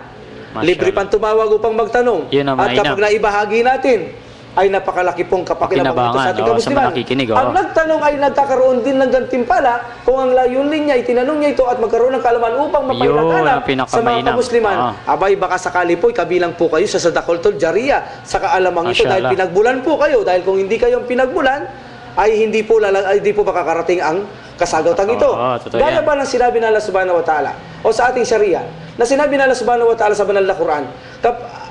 Libre pang tumawag upang magtanong. At kapag naibahagi natin, ay napakalaki pong kapakinabangan ito sa ating kamustiman. Ang nagtanong ay nagkakaroon din ng gantimpala kung ang layunin niya, itinanong niya ito at magkaroon ng kaalaman upang mapailatanap sa mga kamusliman. Abay, baka sakali po, kabilang po kayo sa Sadaqatul Jariyah sa kaalamang ito dahil pinagbulan po kayo. Dahil kung hindi kayong pinagbulan, ay hindi po makakarating ang kasagutan ito. Gaya ba ng sinabi ng Allah subhanahu wa ta'ala o sa ating Sharia na sinabi ng Allah subhanahu wa ta'ala sa banal na Quran,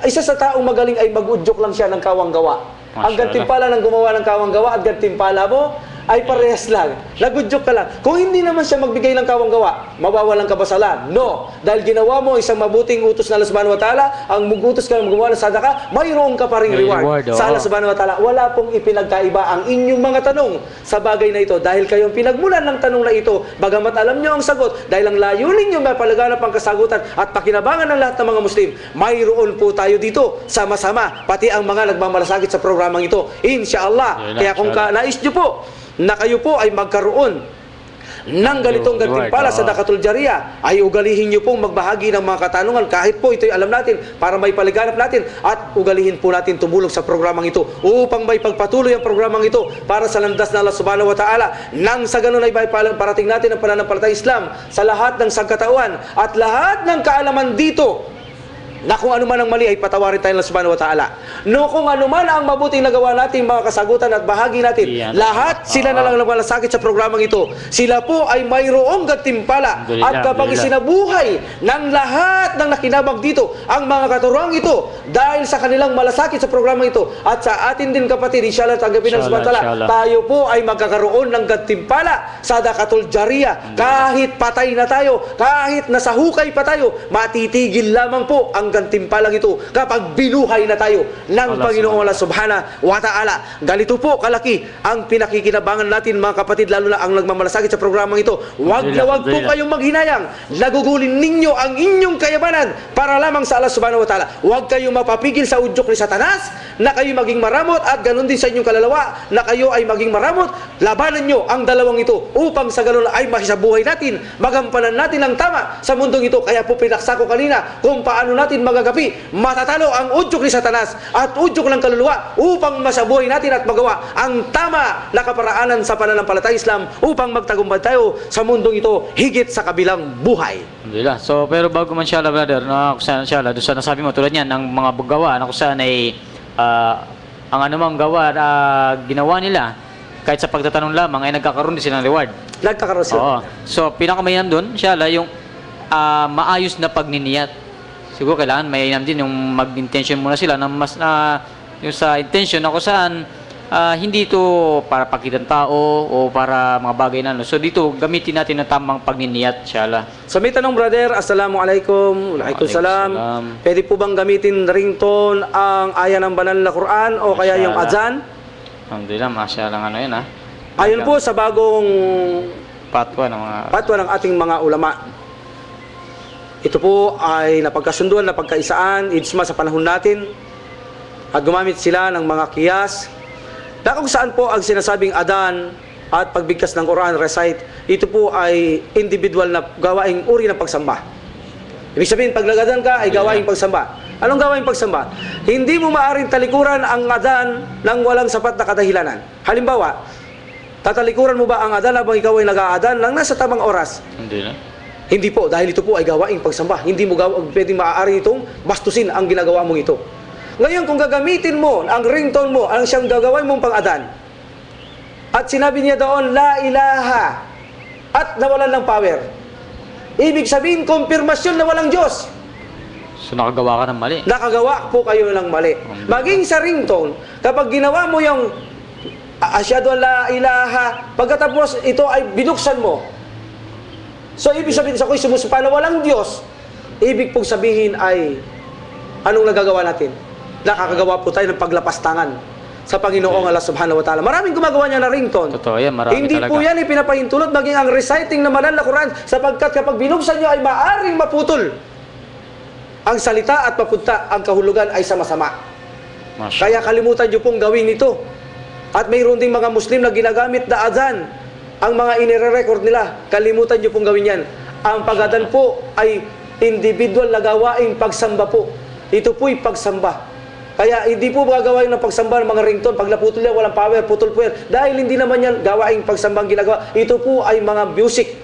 isa sa taong magaling ay mag-udyok lang siya ng kawang gawa. Ang gantimpala ng gumawa ng kawang gawa at gantimpala mo ay parehas lang. Nagudyok ka lang. Kung hindi naman siya magbigay ng kawang gawa, mawawalan ka ba sa lan? No. Dahil ginawa mo isang mabuting utos na Allah subhanahu wa ta'ala, ang mag-utos ka ng gumawa ng sadaka, mayroon ka pa ring reward. Sa Allah subhanahu wa ta'ala, wala pong ipinagkaiba ang inyong mga tanong sa bagay na ito. Dahil kayong pinagmulan ng tanong na ito, bagamat alam nyo ang sagot, dahil ang layunin nyo may palaganap ang kasagutan at pakinabangan ng lahat ng mga Muslim, mayroon po tayo dito, sama-sama, pati ang mga nagmamalasakit sa programang ito. Insyaallah. Kaya kung nais nyo po, na kayo po ay magkaroon ng ganitong gantimpala sa Sadaqatul Jariyah, ay ugalihin nyo pong magbahagi ng mga katanungan kahit po ito'y alam natin para may paliganap natin at ugalihin po natin tumulong sa programang ito upang may pagpatuloy ang programang ito para sa landas ng Allah subhanahu wa ta'ala. Nang sa ganun ay may parating natin ang pananampalatayang Islam sa lahat ng sangkatauhan at lahat ng kaalaman dito na kung ano man ang mali ay patawarin tayo ng subhanahu wa ta'ala. No, kung ano man ang mabuting nagawa natin, mga kasagutan at bahagi natin, lahat sila na lang nagmalasakit sa programang ito. Sila po ay mayroong gantimpala. At kapag isinabuhay ng lahat ng nakinabang dito, ang mga katuruang ito, dahil sa kanilang malasakit sa programang ito, at sa atin din kapatid, inshallah, tanggapin ng subhanahu wa ta'ala, tayo po ay magkakaroon ng gantimpala sa Sadaqatul Jariyah. Kahit patay na tayo, kahit nasa hukay pa tayo, matitigil lamang po ang gantimpalang ito kapag binuhay na tayo ng Panginoong Allah subhanahu wa ta'ala. Ganito po kalaki ang pinakikinabangan natin, mga kapatid, lalo na ang nagmamalasakit sa programang ito. Wag na wag po kayong maghinayang. Nagugulin ninyo ang inyong kayamanan para lamang sa Allah subhanahu wa ta'ala. Wag kayong mapapigil sa udyok ni Satanas na kayo maging maramot at ganun din sa inyong kalalawa na kayo ay maging maramot. Labanan nyo ang dalawang ito upang sa ganun ay mahisabuhay natin, magampanan natin ang tama sa mundong ito. Kaya po pinaksa ko kanina kung paano natin magagapi, matatalo ang udyok ni Satanas at udyok ng kaluluwa upang masabuhay natin at magawa ang tama na kaparaanan sa pananampalatayang Islam upang magtagumpay tayo sa mundong ito higit sa kabilang buhay. Alhamdulillah. So, pero bago man inshallah, brother, na kung saan inshallah, doon sa nasabi mo tulad niyan, ng mga gawa na kung saan ay ang anumang gawa na ginawa nila, kahit sa pagtatanong lamang, ay nagkakaroon din sila ng reward. Nagkakaroon sila. Oo. So, pinakamayam doon, inshallah, yung maayos na pagniniyat. Siguro kailangan may din yung mag-intention muna sila na mas yung sa intention na kung saan hindi ito para pakitang tao o para mga bagay na. So dito gamitin natin ang tamang pagniniyat, inshallah. So may tanong, brother, assalamualaikum. Waalaikumsalam. Pwede po bang gamitin ringtone ang aya ng banal na Quran o kaya yung azan? Alhamdulillah, masya lang yan Ayon po sa bagong patwa ng ating mga ulama. Ito po ay napagkasunduan, napagkaisaan, ijma sa panahon natin at gumamit sila ng mga kiyas na kung saan po ang sinasabing adan at pagbigkas ng Quran, recite, ito po ay individual na gawaing uri ng pagsamba. Ibig sabihin, pag nag-adan ka ay gawaing pagsamba. Anong gawaing pagsamba? Hindi mo maaring talikuran ang adan ng walang sapat na kadahilanan. Halimbawa, tatalikuran mo ba ang adan habang ikaw ay nag-aadan lang nasa tamang oras? Hindi na. Hindi po, dahil ito po ay gawaing pagsamba. Hindi mo pwedeng maaari itong bastusin ang ginagawa mong ito. Ngayon, kung gagamitin mo ang ringtone mo, ang siyang gagawin mong pang-adan, at sinabi niya doon, la ilaha, at nawalan ng power. Ibig sabihin, konfirmasyon na walang Diyos. So nakagawa ka ng mali. Nakagawa po kayo ng mali. Maging sa ringtone, kapag ginawa mo yung asyhadu an la ilaha, pagkatapos ito ay binuksan mo. So ibig sabihin, sa ako'y sumusupa na walang Diyos, ibig pong sabihin ay, anong nagagawa natin? Nakakagawa po tayo ng paglapastangan sa Panginoong Allah Subhanahu wa Ta'ala. Maraming gumagawa niya na ringtone. Totoo yan, marami Hindi talaga. po yan ipinapahintulot maging ang reciting na banal na Quran, sapagkat kapag binuksan nyo ay maaring maputol ang salita at mapunta ang kahulugan ay sama-sama. Masya. Kaya kalimutan nyo pong gawin ito. At mayroon ding mga Muslim na ginagamit na adhan. Ang mga inire-record nila, kalimutan nyo pong gawin yan. Ang pag-adhan po ay individual na gawaing pagsamba po. Ito po'y pagsamba. Kaya hindi po gagawain ng pagsamba ng mga ringtone. Pag naputol yan, walang power, putol po yan. Dahil hindi naman yan gawaing pagsambang ginagawa. Ito po ay mga music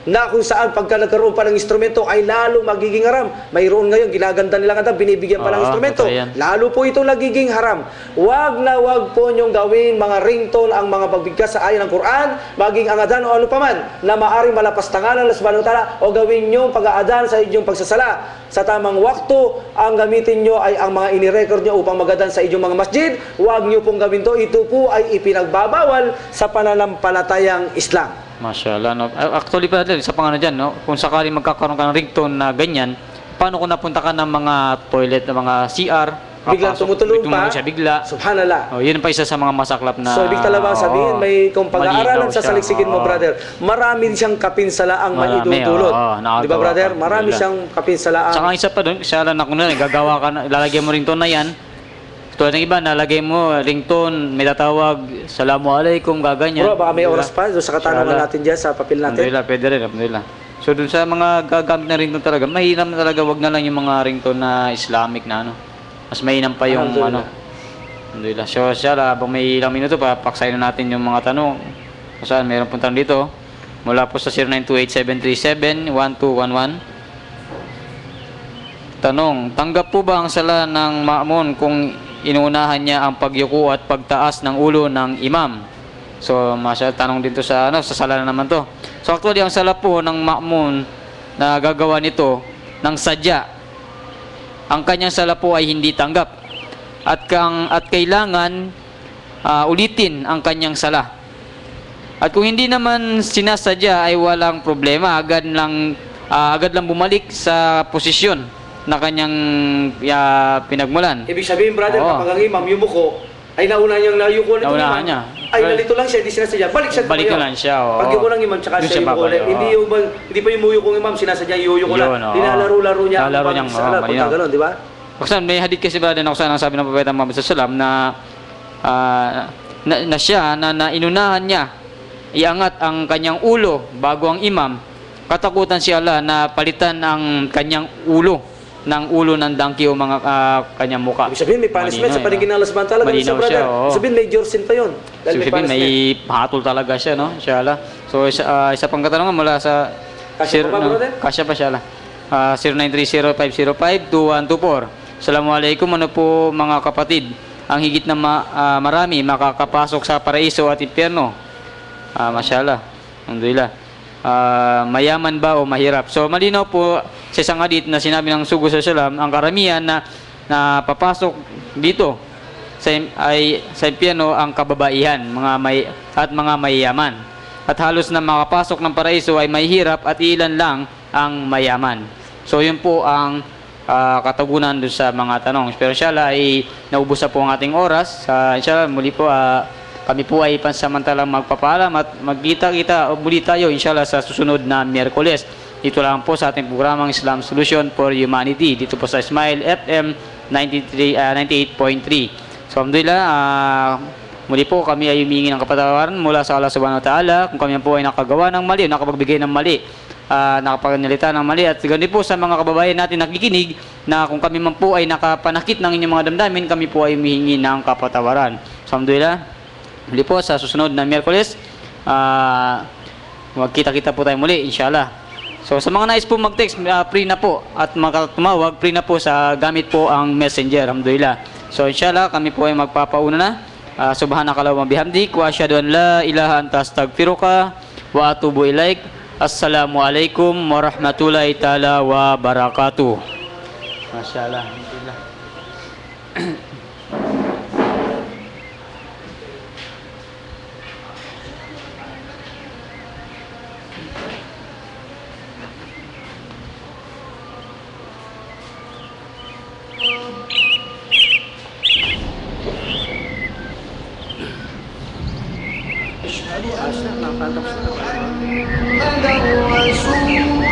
na kung saan pagka nagkaroon pa ng instrumento ay lalo magiging haram. Mayroon ngayon, ginaganda nila kanta, binibigyan pa ng instrumento. Lalo po ito nagiging haram. Wag na wag po nyong gawin mga ringtone ang mga pagbigkas sa ayon ng Quran, maging ang adan o ano paman, na maaring malapastangan ng Allah Subhanahu wa Ta'ala, o gawin nyong pag-aadan sa inyong pagsasala. Sa tamang wakto, ang gamitin nyo ay ang mga inirecord nyo upang magadan sa inyong mga masjid. Wag nyo pong gawin to. Ito po ay ipinagbabawal sa pananampalatayang Islam. Mashallah, no? Actually pa din, sa pangano dyan, no? Kung sakali magkakaroon ka ng ringtone na ganyan, paano kung napunta ka ng mga toilet, ng mga CR, Biglang tumutulong pa, siya bigla. Subhanallah. Oh, yun pa isa sa mga masaklap na... So, ibig talaga sabihin, may kung pag-aaralan sa saliksigin mo, brother, marami siyang kapinsalaang maidudulot. Di ba, brother? Marami siyang kapinsalaang... Saka isa pa doon, siya lang na kung gagawa ka na, lalagyan mo ringtone na yan, tulad ng iba, nalagay mo, ringtone, may tatawag, Assalamualaikum, gaganyan. Bro, baka may oras pa doon sa katanungan natin dyan, sa papel natin. Alhamdulillah, pwede rin, alhamdulillah. So, doon sa mga gagamit na ringtone talaga, mahirap na talaga, wag na lang yung mga ringtone na Islamic na ano. Mas mainam pa yung ano. Alhamdulillah. So, siya, habang may ilang minuto pa, paksayin na natin yung mga tanong. Kung saan, mayroon pong tanong dito. Mula po sa 0928-737-1211. Tanong, tanggap po ba ang sala ng ma'mun kung inuunahan niya ang pagyuko at pagtaas ng ulo ng imam? So, tanong dito sa ano, sa sala na naman to. So, actually, ang sala po ng ma'mun na gagawa nito ng sadya, ang kanyang sala po ay hindi tanggap. At kailangan ulitin ang kanyang sala. At kung hindi naman sinasadya ay walang problema, agad lang bumalik sa posisyon na kanyang pinagmulan. Ibig sabihin, brother, kapag ang imam yumuko, ay nauna niyang nayuko nito Naunahan niya. Ay nalito lang siya, hindi sinasadya. Balik na lang siya. Pag yuko ng imam, tsaka siya yuko ulit. Hindi pa yumuyuko ng imam, sinasadya yuyuko lang. Nilalaro-laro niya. Nilalaro niyang, malinaw. Ganun, di ba? Kasi may hadith kasi brother na kusan ang sabi ng Propeta Muhammad sallallahu alaihi wasallam na siya na inunahan niya iangat ang kanyang ulo bago ang imam, katakutan si Allah na palitan ang kanyang ulo ng donkey o mga kanyang muka. Ibig sabihin may punishment sa paningin ng Allah Subhanahu wa Ta'ala. Malinaw siya. Ibig sabihin may Jorsin pa yun. Ibig sabihin may hatol talaga siya, no? Inshallah. So isa pang katanungan mula sa Kasya pa ba, brother? Kasya pa siya. 0930-505-0124. Assalamualaikum, ano po mga kapatid? Ang higit na marami makakapasok sa paraiso at impyerno. Mashallah. Alhamdulillah. Mayaman ba o mahirap? So malinaw po sa isang hadith na sinabi ng Sugo sa Salam, ang karamihan na papasok dito sa impyerno ang kababaihan, at mga mayayaman. At halos na makapasok ng paraiso ay mahirap at ilan lang ang mayaman. So yun po ang katagunan doon sa mga tanong. Pero inshallah ay naubos na po ang ating oras. Inshallah muli po kami po ay pansamantalang magpapaalam at magkita-kita o muli tayo inshallah sa susunod na Miyerkules. Dito lang po sa ating programang Islam Solution for Humanity. Dito po sa Smile FM 98.3. So alhamdulillah, muli po kami ay humingi ng kapatawaran mula sa Allah Subhanahu wa Ta'ala kung kami po ay nakagawa ng mali, nakapagbigay ng mali nakapagnilita ng mali. At ganun po sa mga kababayan natin nakikinig na kung kami man po ay nakapanakit ng inyong mga damdamin, kami po ay humihingi ng kapatawaran. So, alhamdulillah, muli po sa susunod na Miyerkules, magkita-kita po tayo muli, inshallah. So, sa mga nais po mag-text, free na po. At tumawag, free na po sa gamit po ang messenger, alhamdulillah. So, inshallah, kami po ay magpapauna na. Subhanakallahumma bihamdik wa asyhadu an la ilaha anta astaghfiruka wa atubu ilaik. Assalamualaikum warahmatullahi taala wabarakatuh. Masyaallah. Alhamdulillah. محمد رسول